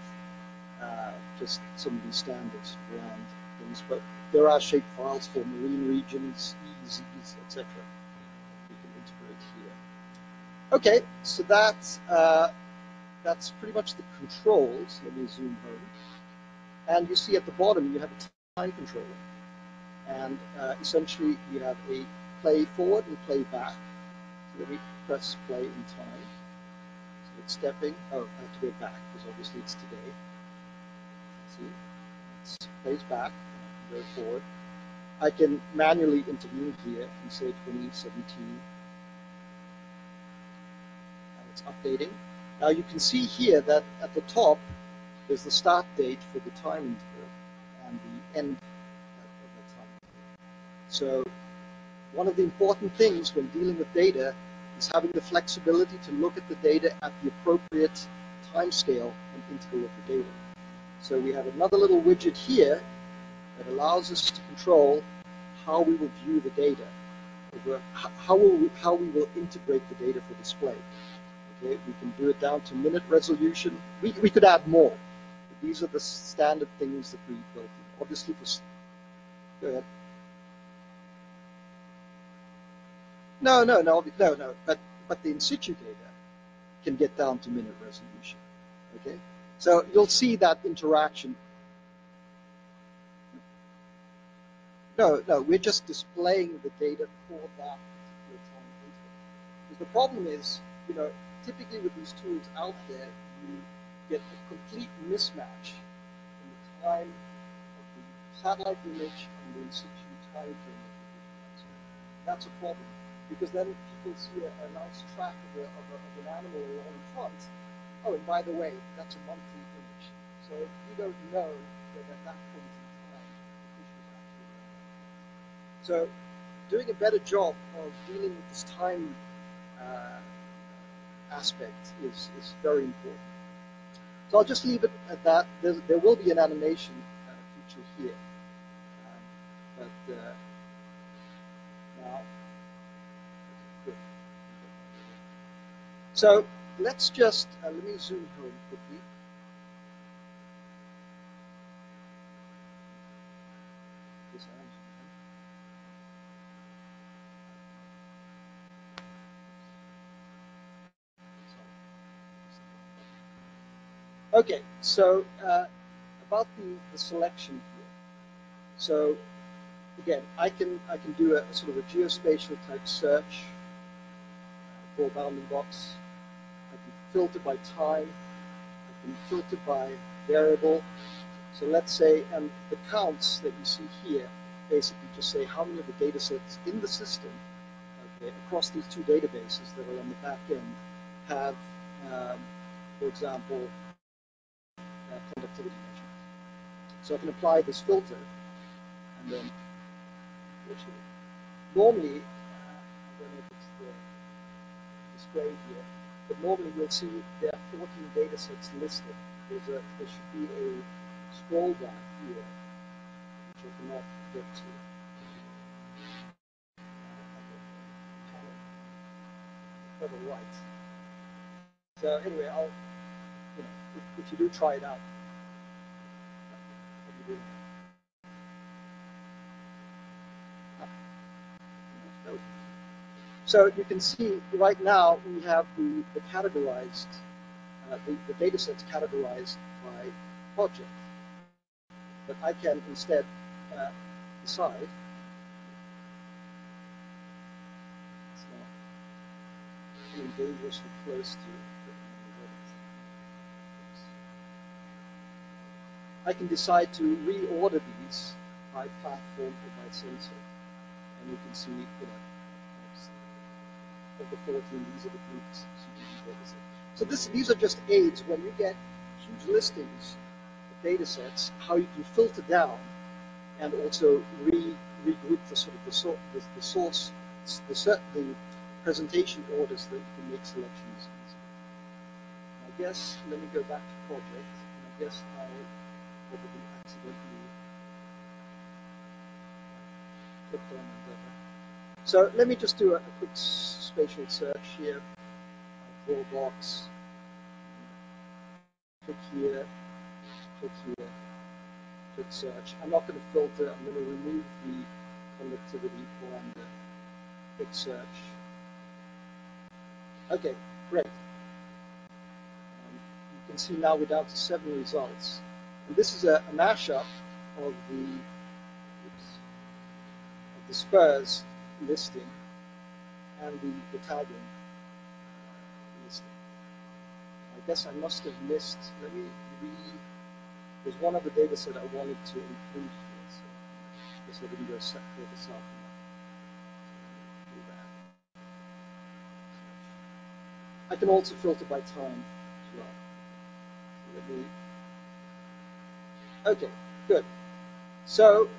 just some of these standards around things, but there are shape files for marine regions, EZs, etc. We can integrate here. Okay, so that's pretty much the controls. Let me zoom home. And you see at the bottom you have a time controller. And essentially you have a play forward and play back. So let me press play in time. So it's stepping. Oh, I have to go back because obviously it's today. See, it plays back. I can go forward. I can manually intervene here and say 2017. And it's updating. Now you can see here that at the top there's the start date for the time interval and the end of that time interval. So one of the important things when dealing with data is having the flexibility to look at the data at the appropriate time scale and interval of the data. So we have another little widget here that allows us to control how we will view the data, how we will integrate the data for display. Okay, we can do it down to minute resolution. We could add more. These are the standard things that we built in. Obviously, go ahead. No. But the in-situ data can get down to minute resolution. Okay, so you'll see that interaction. No, we're just displaying the data for that particular time interval. Because the problem is, typically with these tools out there, you get a complete mismatch in the time of the satellite image and the in-situ time frame of the video. So that's a problem, because then people see a nice track of an animal along in front. Oh, and by the way, that's a monthly image. So you don't know that at that point in time, the fish was actually around. So doing a better job of dealing with this time aspect is very important. So I'll just leave it at that. There will be an animation feature here. Now, good. So let's just, let me zoom home quickly. Okay, so about the selection here. So again, I can do a sort of a geospatial type search for a bounding box. I can filter by time. I can filter by variable. So let's say, and the counts that you see here basically just say how many of the data sets in the system, okay, across these two databases that are on the back end have, for example, conductivity measurement. So I can apply this filter, and then, normally, I don't know if it's the display here, but normally you'll see there are 14 data sets listed. There should be a scroll down here, which I cannot get to. Further right. So anyway, I'll, if you do try it out, so you can see right now we have the categorized, the data sets categorized by project. But I can instead decide, it's not being dangerously close to, I can decide to reorder these by platform or by sensor. And you can see, of the 14, these are the groups. So these are just aids when you get huge listings of data sets, how you can filter down and also regroup the sort of the source, the presentation orders that you can make selections easy. I guess, let me go back to project, and I guess I probably accidentally clicked on Endeavor. So let me just do a quick spatial search here. I'll draw a box. Click here, click here, click search. I'm not going to filter, I'm going to remove the conductivity parameter. Click search. Okay, great. You can see now we're down to 7 results. And this is a mashup of the Spurs listing and the tagging listing. I guess I must have missed, let me there's one other data set I wanted to include here, so I guess I didn't go set for this up enough. Do that. I can also filter by time as well. So let me, okay, good. So,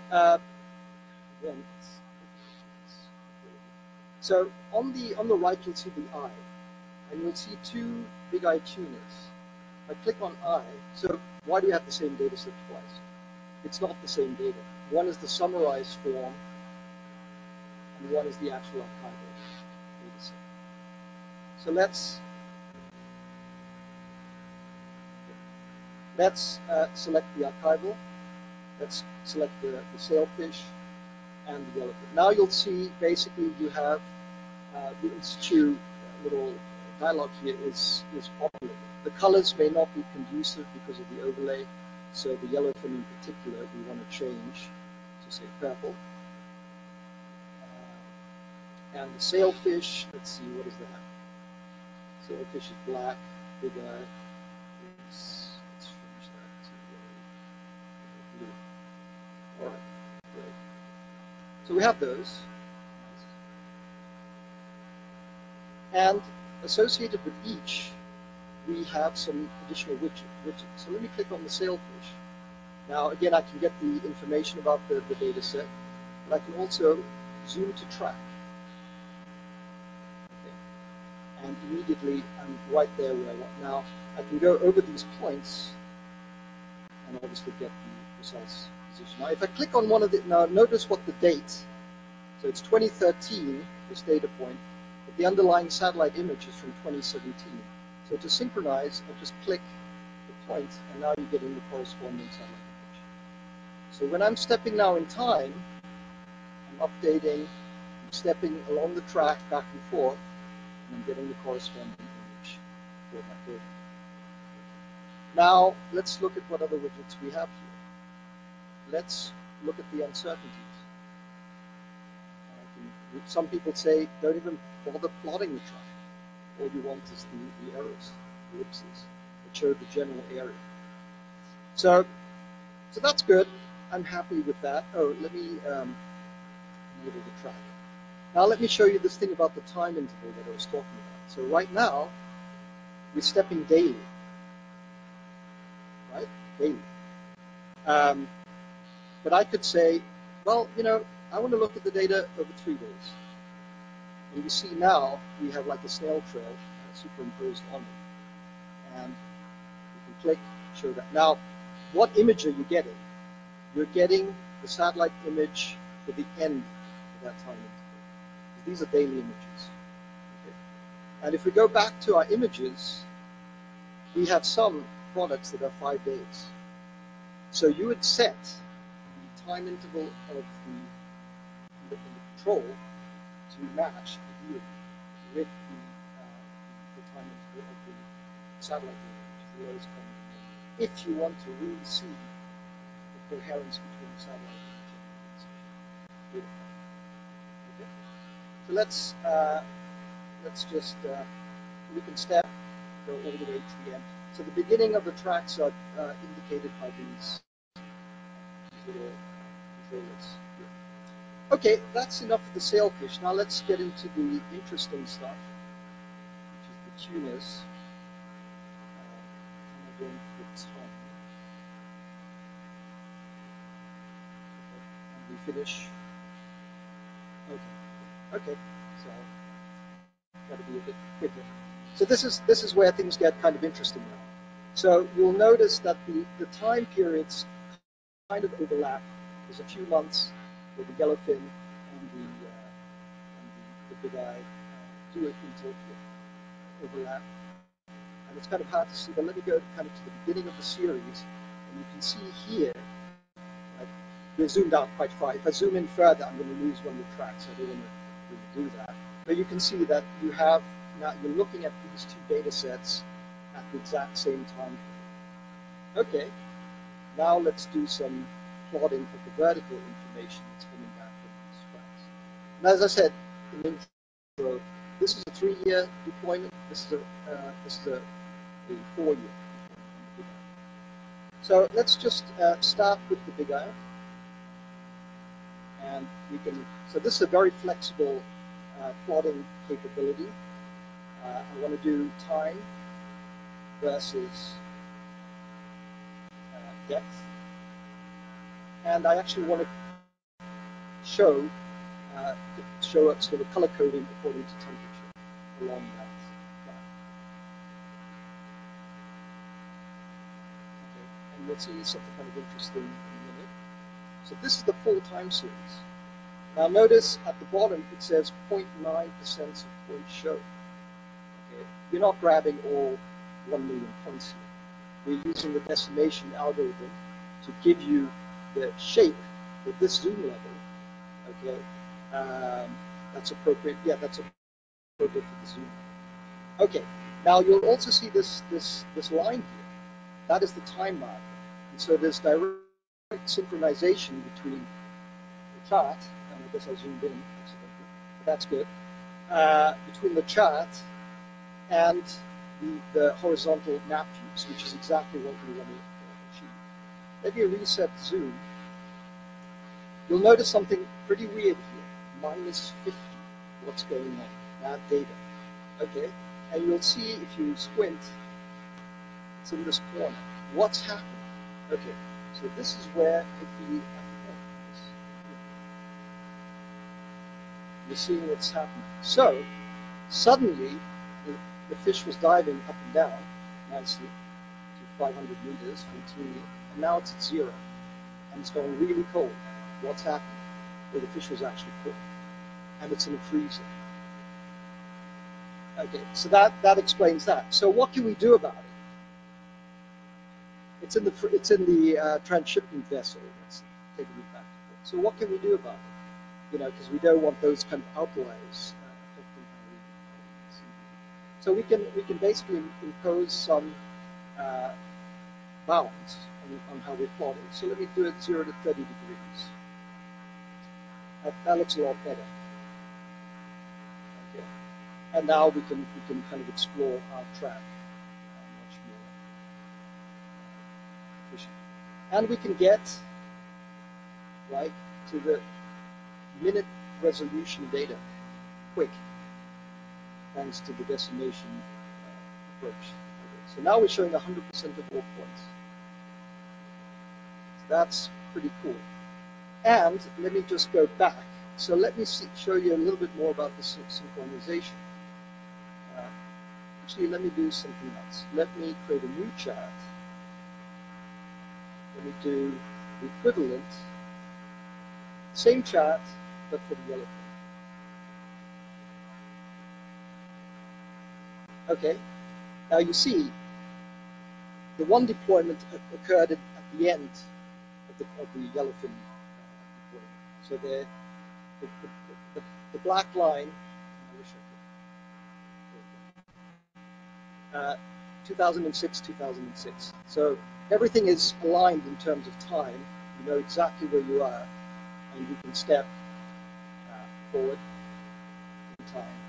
so on the right you'll see the eye, and you'll see 2 big eye tuners. I click on eye, so why do you have the same data set twice? It's not the same data. One is the summarized form, and one is the actual archival data set. So let's select the archival. Let's select the sailfish and the yellowfin. Now you'll see basically you have the in-situ little dialog here is populated. The colors may not be conducive because of the overlay, so the yellowfin in particular we want to change to say purple. And the sailfish, let's see, what is that? Sailfish is black, big eye. Let's change that to blue. All right, great. So we have those. And associated with each, we have some additional widgets. So let me click on the sailfish. Now, again, I can get the information about the data set, but I can also zoom to track. Okay. And immediately, I'm right there where I want. Now, I can go over these points and obviously get the precise position. Now, if I click on one of the, now notice what the date, so it's 2013, this data point, but the underlying satellite image is from 2017. So to synchronize, I just click the point, and now you're getting the corresponding satellite image. So when I'm stepping now in time, I'm updating, I'm stepping along the track back and forth, and I'm getting the corresponding image for my data. Now, let's look at what other widgets we have here. Let's look at the uncertainties. Some people say, don't even bother plotting the track. All you want is the arrows, the ellipses, that show the general area. So that's good. I'm happy with that. Oh, let me enable the track. Now let me show you this thing about the time interval that I was talking about. So right now, we're stepping daily, right? Daily. But I could say, well, I want to look at the data over 3 days. And you see now we have like a snail trail superimposed on it. And you can click, show that. Now, what image are you getting? You're getting the satellite image for the end of that time interval. These are daily images. Okay. And if we go back to our images, we have some products that are 5 days. So you would set the time interval of the control to match ideally with the time interval of the satellite image, which is the lowest common denominator, if you want to really see the coherence between the satellite image and the data. Okay? So let's just we can go all the way to the end. So the beginning of the tracks are indicated by these little controllers here. Okay, that's enough of the Sailfish. Now let's get into the interesting stuff, which is the tuners. How am I doing for time? Okay, and we finish. Okay, so I'll try to be a bit quicker. So this is where things get kind of interesting now. So you'll notice that the time periods kind of overlap. There's a few months where the yellowfin and the big eye do it until overlap. And it's kind of hard to see, but let me go kind of to the beginning of the series, and you can see here, like, we're zoomed out quite far. If I zoom in further, I'm going to lose one of the tracks. I don't want to really do that. But you can see that you have, now you're looking at these 2 data sets at the exact same time period. Okay, now let's do some plotting of the vertical information that's coming back from these tracks. And as I said in the intro, this is a 3-year deployment. This is a 4-year deployment. So let's just start with the big eye. And we can, so this is a very flexible plotting capability. I want to do time versus depth. And I actually want to show sort of color coding according to temperature along that track. Okay. And you'll see something kind of interesting in a minute. So this is the full time series. Now notice at the bottom it says 0.9% of points show. Okay. You're not grabbing all 1 million points here. We're using the decimation algorithm to give you the shape with this zoom level. Okay. That's appropriate. Yeah, that's appropriate for the zoom. Okay. Now you'll also see this line here. That is the time marker. And so there's direct synchronization between the chart, and I guess I zoomed in accidentally, but that's good, between the chart and the horizontal map views, which is exactly what we want to achieve. Let me reset zoom. You'll notice something pretty weird here, minus 50, what's going on, bad data. Okay, and you'll see if you squint, it's in this corner. What's happening? Okay, so this is where you're seeing what's happening. So suddenly the fish was diving up and down nicely to 500 meters routinely, and now it's at 0, and it's going really cold. What's happening? Well, the fish was actually cooked, and it's in a freezer. Okay, so that explains that. So what can we do about it? It's in the transshipment vessel. Let's take a look back. So what can we do about it? Because we don't want those kind of outliers affecting how we see. So we can basically impose some bounds on how we're plotting. So let me do it 0 to 30 degrees. That looks a lot better. Okay. And now we can kind of explore our track much more efficient. And we can get right to the minute resolution data quick, thanks to the decimation approach. Okay. So now we're showing 100% of all points. So that's pretty cool. And let me just go back. So let me show you a little bit more about the synchronization. Actually, let me do something else. Let me create a new chart. Let me do the equivalent, same chart, but for the yellowfin. Okay, now you see the one deployment occurred at the end of the yellowfin deployment. So the black line, I wish I could, 2006, 2006. So everything is aligned in terms of time. You know exactly where you are, and you can step forward in time.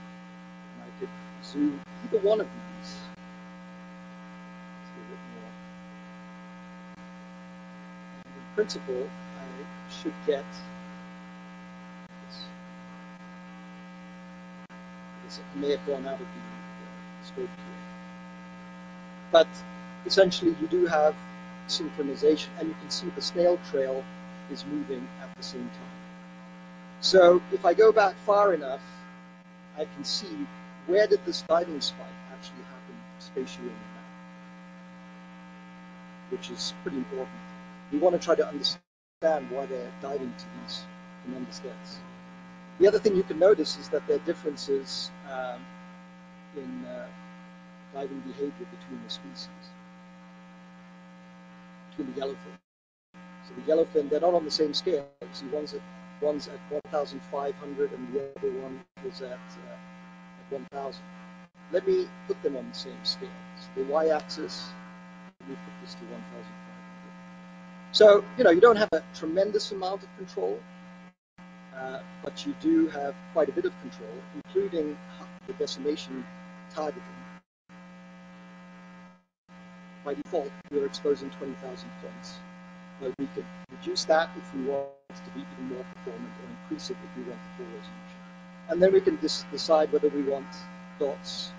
And I could zoom either one of these. A bit more. And in principle, I should get this. It may have gone out of the scope here. But essentially, you do have synchronization, and you can see the snail trail is moving at the same time. So if I go back far enough, I can see where did this diving spike actually happen spatially on the map, which is pretty important. We want to try to understand why they're diving to these tremendous depths. The other thing you can notice is that there are differences in diving behavior between the species, between the yellowfin. So the yellowfin, they're not on the same scale. See, one's at 1,500 and the other one is at 1,000. Let me put them on the same scale. So the y-axis, let me put this to 1,500. So, you don't have a tremendous amount of control, but you do have quite a bit of control, including the decimation targeting. By default, we're exposing 20,000 points. But we could reduce that if we want to be even more performant, or increase it if we want the full resolution. And then we can decide whether we want dots,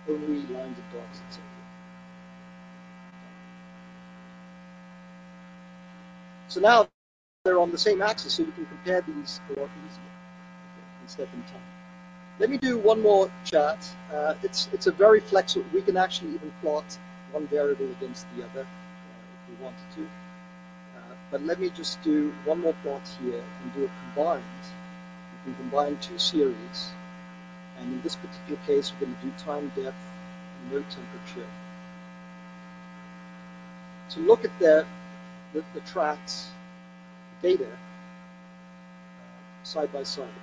only lines of dots, etc. So now they're on the same axis, so you can compare these a lot easier and step in time. Let me do one more chart. It's a very flexible. We can actually even plot one variable against the other if we wanted to. But let me just do one more plot here and do a combined. We can combine two series. And in this particular case, we're going to do time, depth, and no temperature. To look at the tracks, the data, side by side.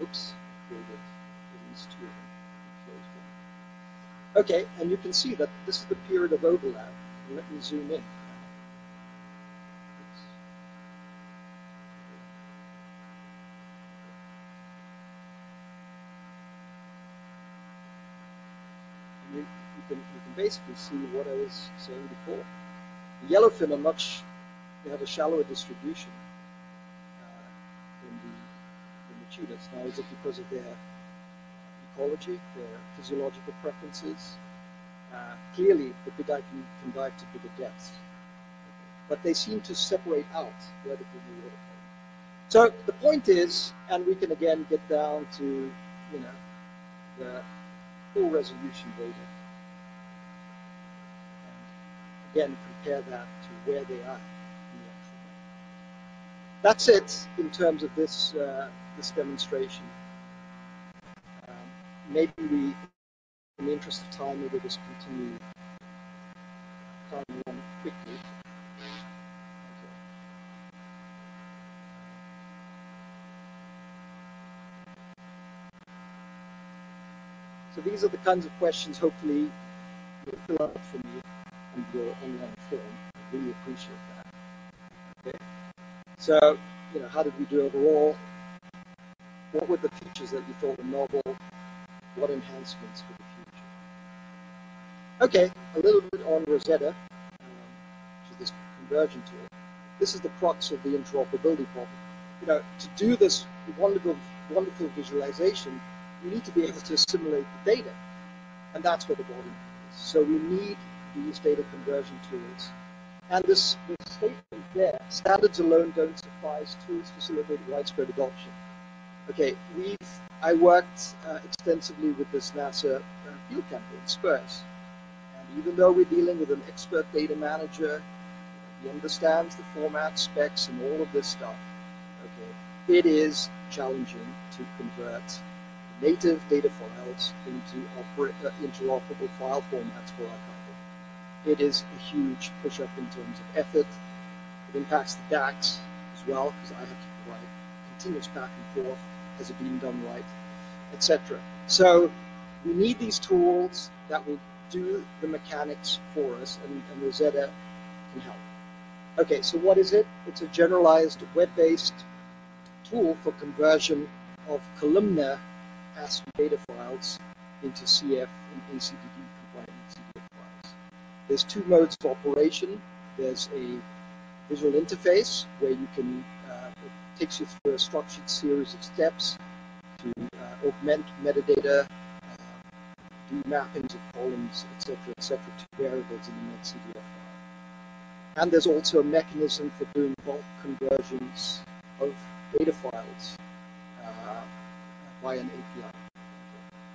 Oops, created at least two of them. Okay, and you can see that this is the period of overlap. And let me zoom in. And you can basically see what I was saying before. The yellowfin are they have a shallower distribution than the tunas. Now, is it because of their ecology, their physiological preferences? Clearly, the big eye can dive to bigger depths, but they seem to separate out vertically in the water column. So the point is, and we can again get down to the full resolution data, and again compare that to where they are in the actual map. That's it in terms of this demonstration. Maybe we, in the interest of time, maybe we'll just continue on quickly. Okay. So these are the kinds of questions hopefully you'll fill out for me on your online form. I really appreciate that. Okay. So, how did we do overall? What were the features that you thought were novel? What enhancements for the future? Okay, a little bit on ROSETTA, which is this conversion tool. This is the crux of the interoperability problem. To do this wonderful visualization, you need to be able to assimilate the data, and that's where the bottleneck is. So we need these data conversion tools. And this statement there, standards alone don't suffice, tools facilitate widespread adoption. Okay, I worked extensively with this NASA field campaign, SPURS. And even though we're dealing with an expert data manager, he understands the format, specs, and all of this stuff, okay, it is challenging to convert native data files into interoperable file formats for archiving. It is a huge push-up in terms of effort. It impacts the DACs as well, because I have to provide continuous back and forth. Has it been done right, etc. So we need these tools that will do the mechanics for us, and ROSETTA can help. Okay, so what is it? It's a generalized web-based tool for conversion of columnar ASCII data files into CF and ACDD compliant CDF files. There's two modes of operation. There's a visual interface where you can, it takes you through a structured series of steps to augment metadata, do mappings of columns, etc., to variables in the netCDF file. And there's also a mechanism for doing bulk conversions of data files via an API.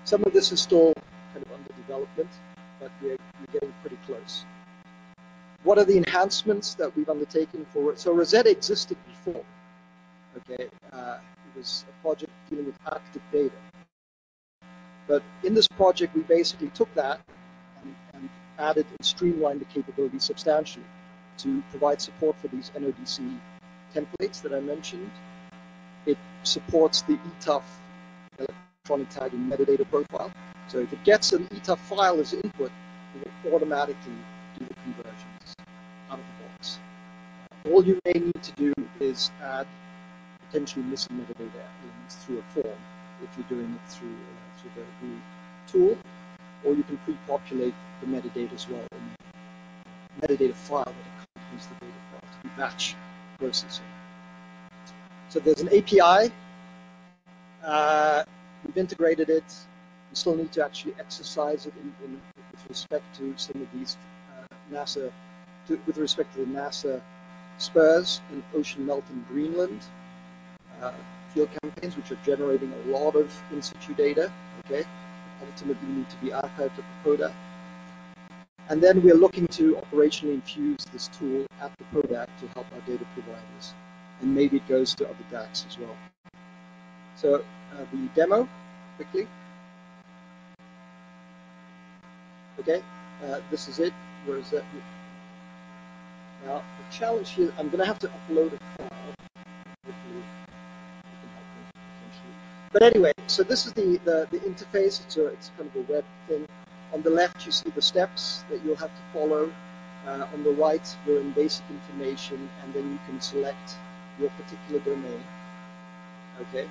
Some of this is still kind of under development, but we're getting pretty close. What are the enhancements that we've undertaken for it? So ROSETTA existed before. Okay, it was a project dealing with Arctic data. But in this project, we basically took that and added and streamlined the capability substantially to provide support for these NODC templates that I mentioned. It supports the ETUF electronic tagging metadata profile. So if it gets an ETUF file as input, it will automatically do the conversions out of the box. All you may need to do is add potentially missing metadata elements through a form if you're doing it through the GUI tool, or you can pre-populate the metadata as well in the metadata file that accompanies the data file to do batch processing. So there's an API. We've integrated it. We still need to actually exercise it with respect to some of these with respect to the NASA SPURS and ocean melt in Greenland field campaigns, which are generating a lot of in-situ data. Okay, ultimately need to be archived at the PODAC. And then we're looking to operationally infuse this tool at the PODAC to help our data providers, and maybe it goes to other DACs as well. So the demo, quickly. Okay, this is it. Where is that? Now, the challenge here, I'm going to have to upload a file. Hopefully, you can help me potentially. But anyway, so this is the interface. It's kind of a web thing. On the left, you see the steps that you'll have to follow. On the right, you're in basic information, and then you can select your particular domain. Okay,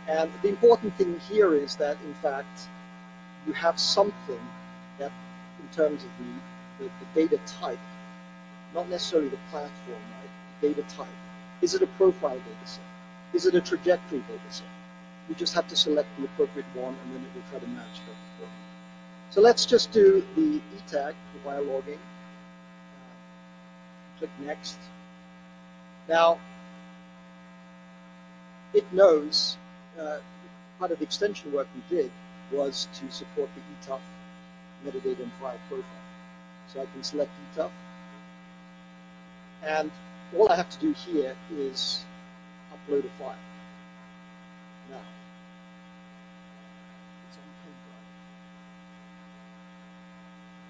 and the important thing here is that, in fact, you have something that, in terms of the data type, not necessarily the platform, right? Data type. Is it a profile data set? Is it a trajectory data set? You just have to select the appropriate one, and then it will try to match that for you. So let's just do the e-tag via logging. Click Next. Now, it knows part of the extension work we did was to support the ETUF metadata and file profile. So I can select ETUF. And all I have to do here is upload a file. Now, it's on pen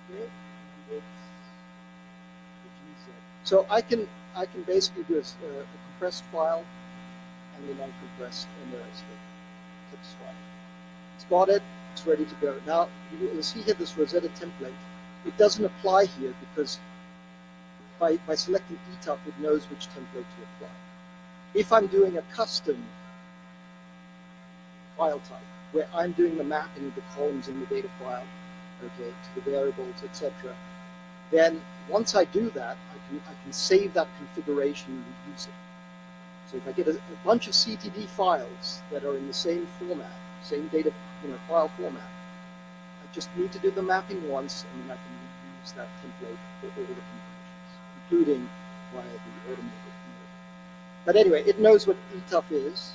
drive. Okay, and it's the GZ. So I can basically do a compressed file and a non-compressed text file. It's got it. It's ready to go. Now, you'll see here this ROSETTA template. It doesn't apply here because by selecting ETOP, it knows which template to apply. If I'm doing a custom file type, where I'm doing the mapping of the columns in the data file, okay, to the variables, etc., then once I do that, I can save that configuration and reuse it. So if I get a bunch of CTD files that are in the same format, same data, file format, I just need to do the mapping once, and then I can reuse that template for all the conversions, including via the automated mode. But anyway, it knows what ETOP is.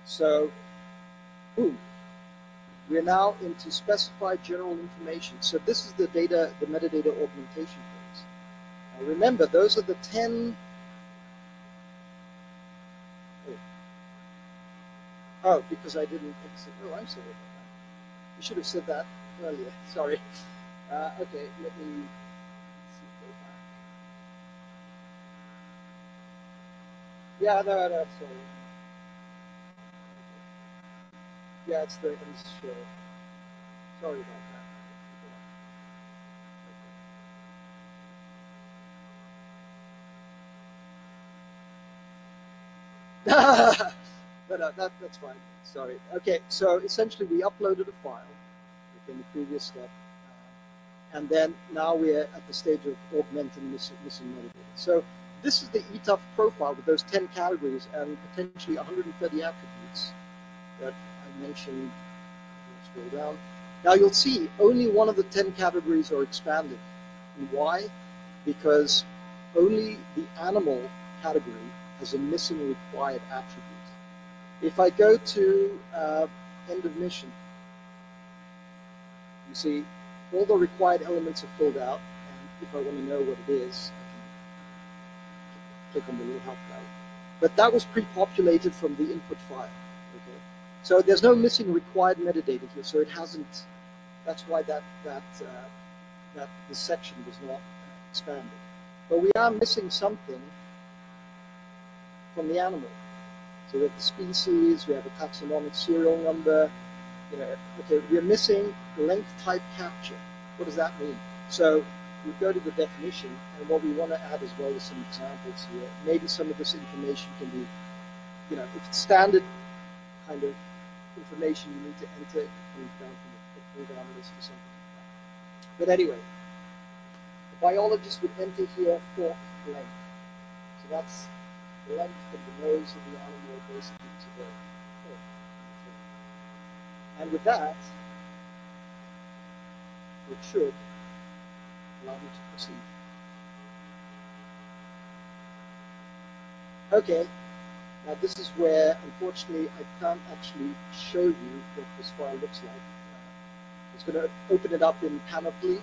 So, boom. We're now into specified general information. So this is the metadata augmentation phase. Now remember, those are the 10. Oh, because I didn't exit. Oh, I'm sorry about that. You should have said that earlier. Sorry. Okay, let me go back. Yeah, no, sorry. Yeah, it's the end show. Sorry about that. No, that's fine. Sorry. Okay, so essentially we uploaded a file in the previous step, and then now we're at the stage of augmenting missing metadata. So this is the ETOP profile with those 10 categories and potentially 130 attributes that I mentioned. Scroll down. Now you'll see only one of the 10 categories are expanded. And why? Because only the animal category has a missing required attribute. If I go to end of mission, you see all the required elements are filled out, and if I want to know what it is, I can click on the little help guide. But that was pre-populated from the input file. Okay, so there's no missing required metadata here, so it hasn't. That's why that this section was not expanded. But we are missing something from the animal. So we have the species, we have a taxonomic serial number. Okay, we're missing length type capture. What does that mean? So we go to the definition, and what we want to add as well is some examples here. Maybe some of this information can be, if it's standard kind of information you need to enter, it comes down from a pull-down list or something like that. But anyway, the biologist would enter here fork length. So that's the length from the nose of the animal basically to the fork. And with that, it should allow me to proceed. Okay, now this is where, unfortunately, I can't actually show you what this file looks like. It's going to open it up in Panoply,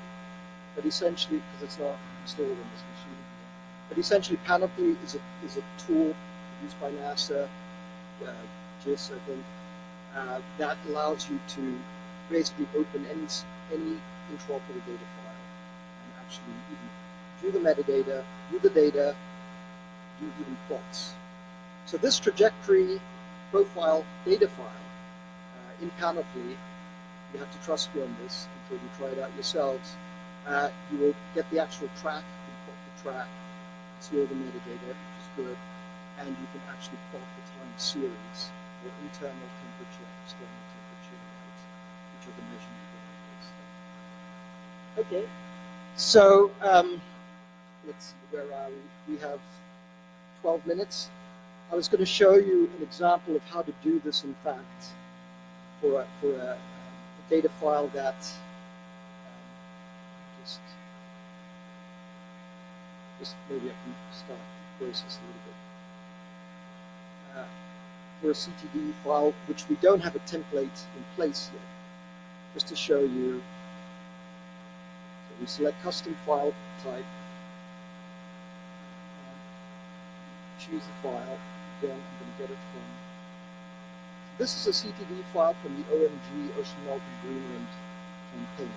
but essentially, because it's not installed on this machine here, but essentially Panoply is a tool used by NASA, GIS, I think, that allows you to basically open any interoperable data file and actually even view the metadata, view the data, do even plots. So this trajectory profile data file in Panoply, you have to trust me on this until you try it out yourselves. You will get the actual track, you can plot the track, see all the metadata, which is good, and you can actually plot the time series for internal temperature, external temperature, light, which are the measurement variables. Okay, so let's see, where are we? We have 12 minutes. I was going to show you an example of how to do this, in fact, for a data file that just maybe I can start the process a little bit. For a CTD file, which we don't have a template in place yet, just to show you. So we select custom file type, choose the file. Again, I'm going to get it from. This is a CTD file from the OMG Ocean Melting Greenland campaign,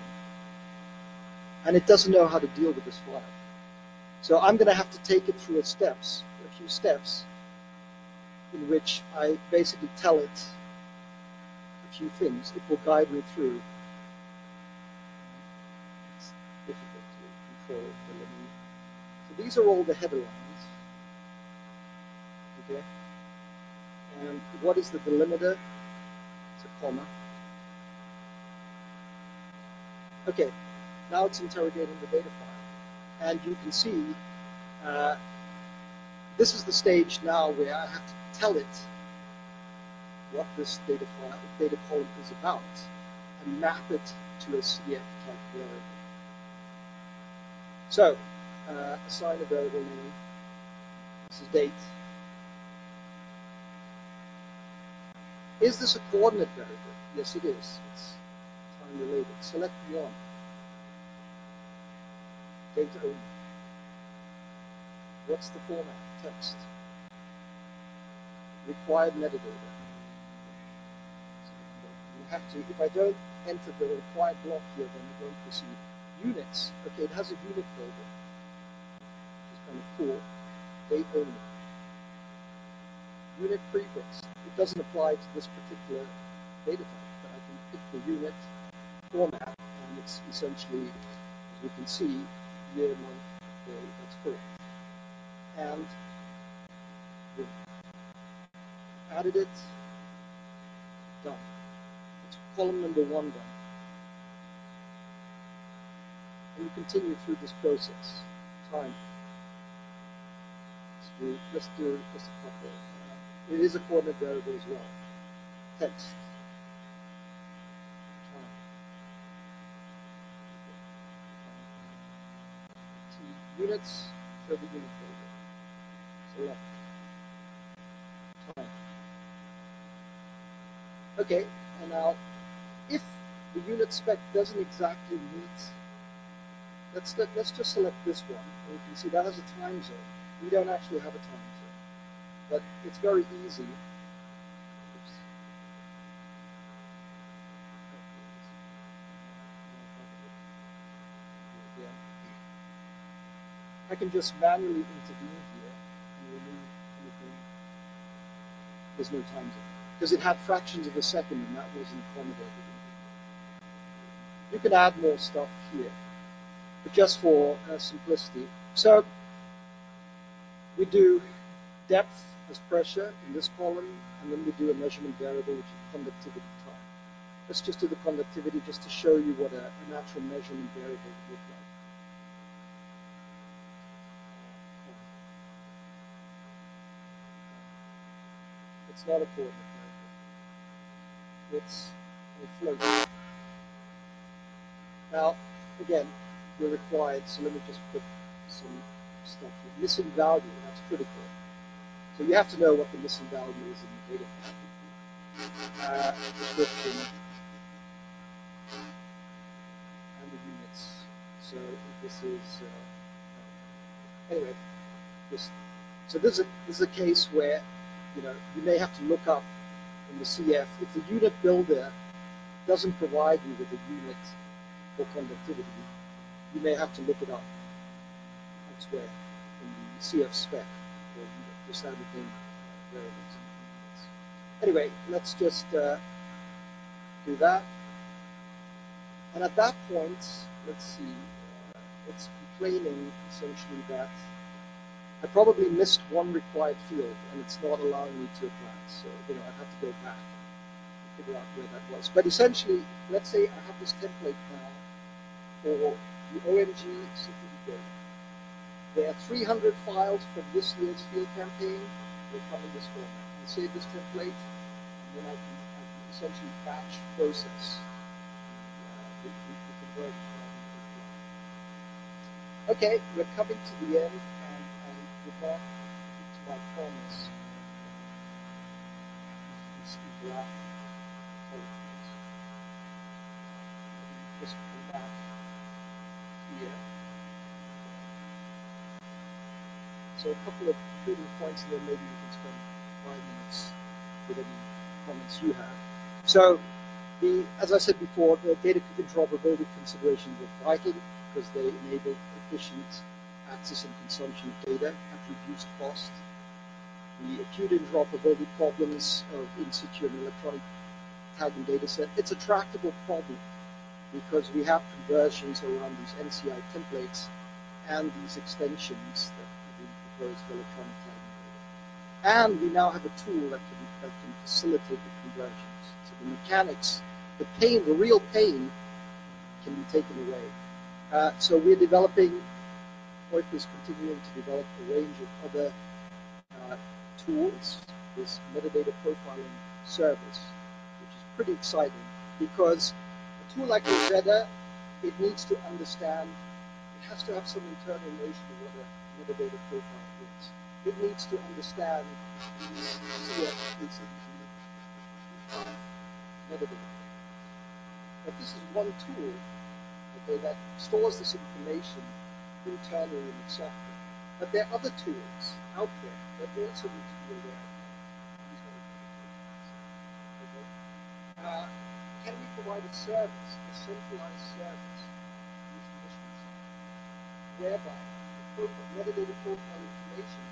and it doesn't know how to deal with this file. So I'm going to have to take it through a few steps, in which I basically tell it a few things. It will guide me through. It's difficult to control the limit. So these are all the header lines. Okay. And what is the delimiter? It's a comma. Okay. Now it's interrogating the data file. And you can see this is the stage now where I have to tell it what this data column is about and map it to a CF type variable. So, assign a variable name. This is date. Is this a coordinate variable? Yes, it is. It's time related. Select one. Data only. What's the format? Text. Required metadata. You have to, if I don't enter the required block here, then it won't proceed. Units. Okay, it has a unit label. Which is kind of cool. Date only. Unit prefix. It doesn't apply to this particular data type, but I can pick the unit format, and it's essentially, as we can see, year, month, day. That's correct. And we've added it. Done. It's column number 1 done. And you continue through this process. Time. Let's do just a couple. It is a coordinate variable as well. Text. Time. Units. Show the unit label. Select. Time. Okay, and now if the unit spec doesn't exactly meet, let's just select this one, and you can see that has a time zone. We don't actually have a time zone, but it's very easy. Oops. I can just manually intervene here and remove anything. There's no time zone because it had fractions of a second and that wasn't accommodated. You can add more stuff here, but just for simplicity. So we do depth as pressure in this column, and then we do a measurement variable, which is conductivity time. Let's just do the conductivity just to show you what an actual measurement variable would look like. It's not a coordinate variable. It's a float. Now, again, we're required, so let me just put some stuff here. Missing value, that's critical. So you have to know what the missing value is in the data file. Description and the units. So this is, anyway, so this is a case where, you may have to look up in the CF. If the unit builder doesn't provide you with a unit for conductivity, you may have to look it up elsewhere in the CF spec or the standard name variables and units. Anyway, let's just do that. And at that point, let's see, it's complaining essentially that I probably missed one required field and it's not allowing me to advance. So, I'd have to go back and figure out where that was. But essentially, let's say I have this template now for the OMG CTV data. There are 300 files from this year's field campaign. They come in this format. I save this template, and then I can essentially batch process the conversion. Okay, we're coming to the end, and I did not keep to my promise. This graph. Just come back here. So a couple of concluding points, and then maybe we can spend 5 minutes with any comments you have. So, as I said before, the data interoperability considerations are vital because they enable efficient access and consumption of data at reduced cost. The acute interoperability problems of in-situ and electronic tagging data set. It's a tractable problem because we have conversions around these NCI templates and these extensions that we propose for electronic tagging data. And we now have a tool that can facilitate the conversions. So the mechanics, the pain, the real pain can be taken away. So we're developing, OIIP is continuing to develop a range of other tools, this metadata profiling service, which is pretty exciting because a tool like ROSETTA, it needs to understand, it has to have some internal notion of what a metadata profile is. It needs to understand the metadata. But this is one tool, okay, that stores this information internally in its software. But there are other tools out there that also need to be aware of these metadata profiles. Okay? Can we provide a service, a centralized service, these missions, whereby the metadata profile information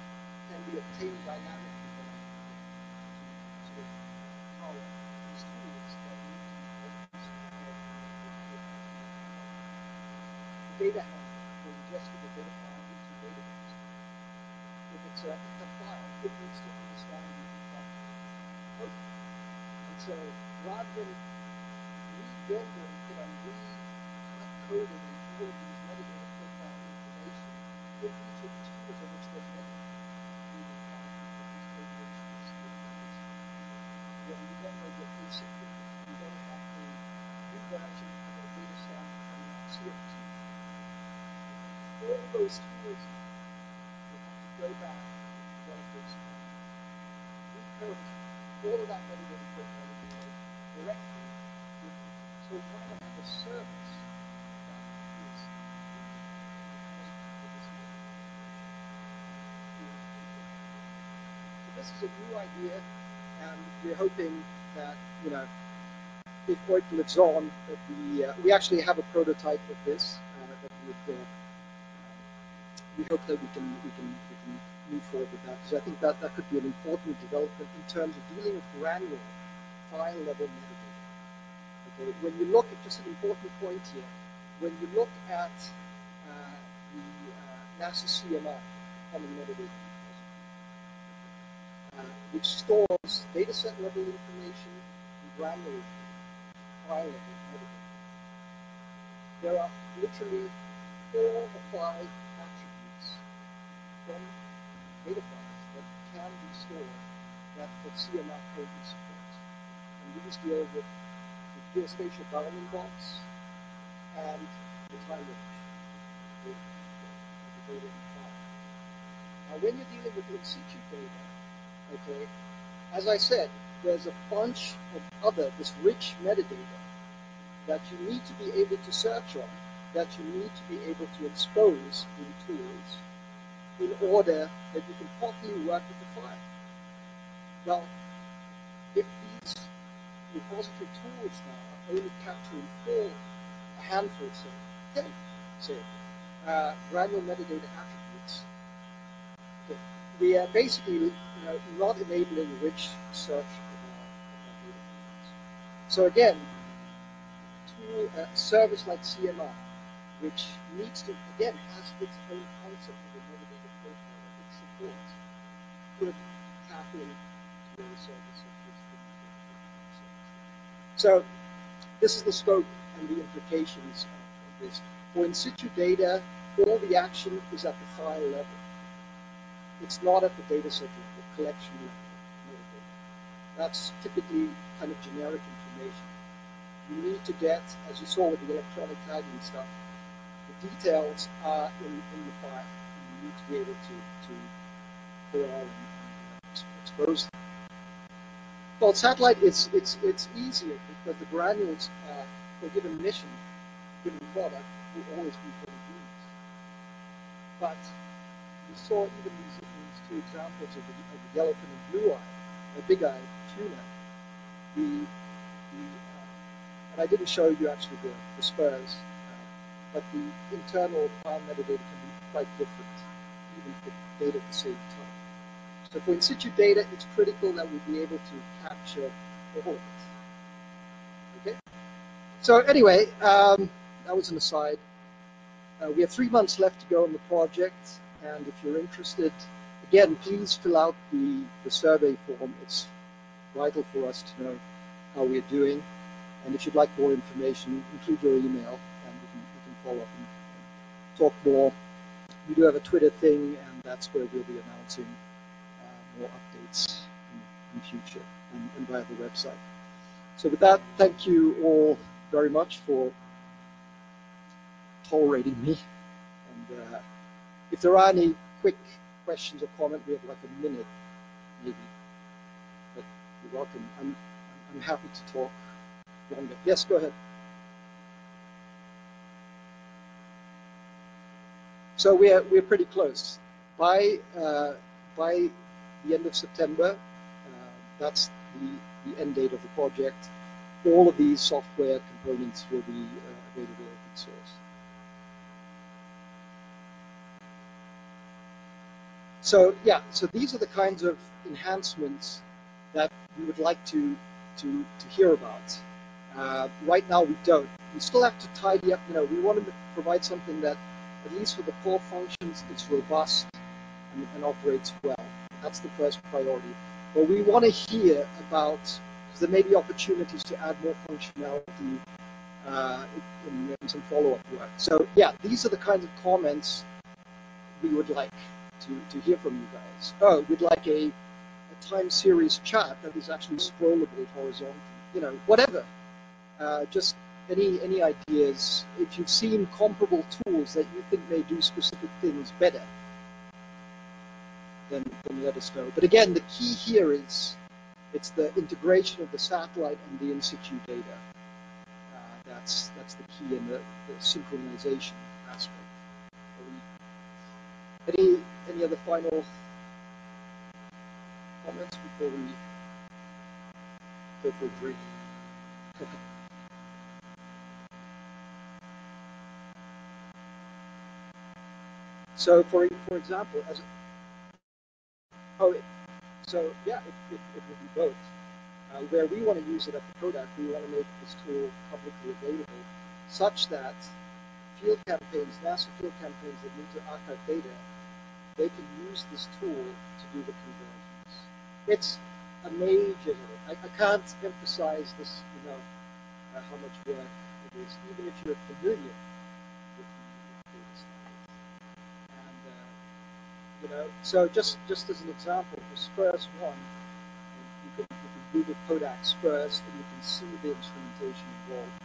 can be obtained dynamically by to sort of power these tools that need to be processed ahead of the metadata profile. The data handler for ingesting the data file into a database. If it's a file, it needs to understand the profile. And so rather than re-rendering and re-coding all of these metadata profile information in each of these tools of which there's many, even currently for these calculations when you don't know your basic data, you don't have a new version of a data standard coming out, CF2. All those tools now will have to go back and develop those recode all of that metadata profile information directly. So why not have a service that is for this so this is a new idea, and we're hoping that, you know, if OIIP lives on, that we actually have a prototype of this that we hope that we can move forward with that, because I think that could be an important development in terms of dealing with granular file level metadata. Okay, when you look at, just an important point here, when you look at the NASA CMI, Common Metadata Repository, which stores dataset level information and granular file level metadata, there are literally 4 or 5 attributes from data files that can be stored that CMI currently supports. And these deal with the geospatial bounding box and the time range of the data in the file. Now, when you're dealing with in-situ data, okay, as I said, there's a bunch of this rich metadata that you need to be able to search on, that you need to be able to expose in tools in order that you can properly work with the file. Well, if these repository tools now are only capturing a handful, say, 10, say, granular metadata attributes, okay, we are basically not enabling rich search of our data files. So again, a service like CMI, which needs to, again, has its own concept of a metadata profile that it supports, could tap into a service such as the metadata profile service. So this is the scope and the implications of this. For in-situ data, all the action is at the file level. It's not at the dataset level, collection level metadata. That's typically kind of generic information. You need to get, as you saw with the electronic tagging stuff, the details are in the file. You need to be able to corral and expose them. Well, satellite, it's easier because the granules for a given mission, given product, will always be homogeneous. But we saw even these 2 examples of the yellowfin and blue-eye, big-eye tuna. And I didn't show you actually the spurs, but the internal file metadata can be quite different, even for data at the same time. So for in-situ data, it's critical that we be able to capture all of it. Okay. So anyway, that was an aside. We have 3 months left to go on the project, and if you're interested, again, please fill out the survey form. It's vital for us to know how we're doing. And if you'd like more information, include your email, and we can follow up and talk more. We do have a Twitter thing, and that's where we'll be announcing more updates in future and via the website. So with that, thank you all very much for tolerating me. And if there are any quick questions or comments, we have like a minute, maybe. But you're welcome. I'm happy to talk longer. Yes, go ahead. So we're pretty close. By the end of September, that's the end date of the project. All of these software components will be available open source. So yeah, so these are the kinds of enhancements that we would like to hear about. Right now we don't. We still have to tidy up. You know, we want to provide something that, at least for the core functions, is robust and operates well. That's the first priority. But we want to hear about, because there may be opportunities to add more functionality in some follow-up work. So yeah, these are the kinds of comments we would like to hear from you guys. Oh, we'd like a time series chat that is actually scrollable horizontally. You know, whatever. Just any ideas. If you've seen comparable tools that you think may do specific things better, then let us know. But again, the key here is it's the integration of the satellite and the in-situ data. That's the key in the synchronization aspect. Any other final comments before we go for a drink? So for example, so yeah, it will be both. Where we want to use it at the product, we want to make this tool publicly available, such that field campaigns, NASA field campaigns that need to archive data, they can use this tool to do the conversions. It's a major hit. I can't emphasize this enough, how much work it is, even if you're familiar with the data standards. And you know, so just as an example, for SPURS 1, you can Google Kodak SPURS, and you can see the instrumentation involved.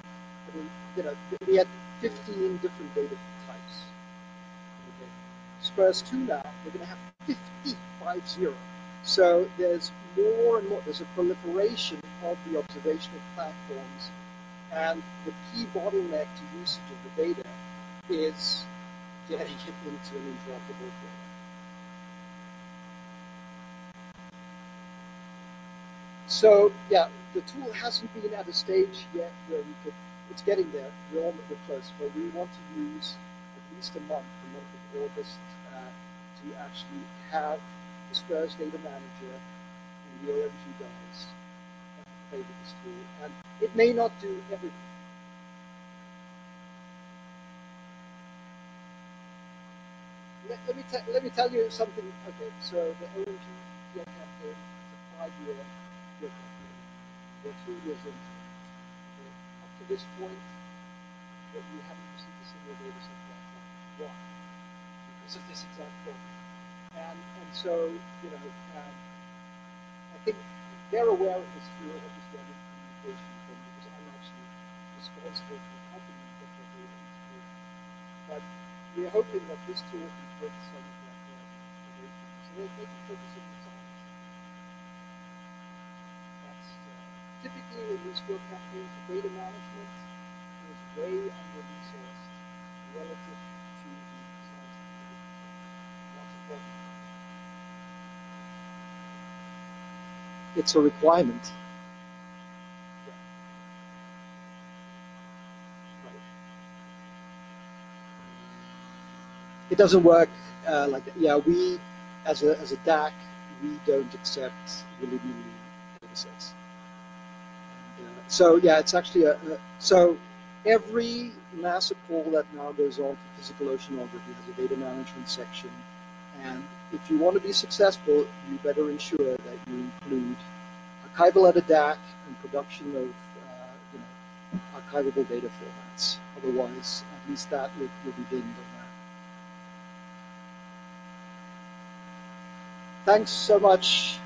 I mean, you know, we had 15 different data types. Okay. SPURS 2 now, we're going to have 50. So there's more and more, there's a proliferation of the observational platforms, and the key bottleneck to usage of the data is getting it into an interoperable format. So yeah, the tool hasn't been at a stage yet where we could, it's getting there, we're close, but we want to use at least the month of August, to actually have the SPURS data manager and the OMG guys play with this tool. And it may not do everything. Let me tell you something. Okay, so the OMG field campaign is a 5-year field campaign. We're 2 years into it. Okay. Up to this point, we haven't received a single data set for our one because of this exact problem. And so, you know, I think they're aware of this tool. Obviously, I'm in communication with them because I'm actually responsible for helping them get their data into. But we're hoping that this tool can bring some of that away from them, so they can focus on the science. That's typically in these field campaigns, the data management is way under-resourced relative to the science activities. That's a problem. It's a requirement. Yeah. Right. It doesn't work like that. Yeah, we, as a DAC, we don't accept willy-nilly data sets. So yeah, it's actually so every NASA call that now goes on for physical oceanography has a data management section, and if you want to be successful, you better ensure that you include archival at a DAC and production of archivable data formats. Otherwise, at least that will be dinged on that. Thanks so much.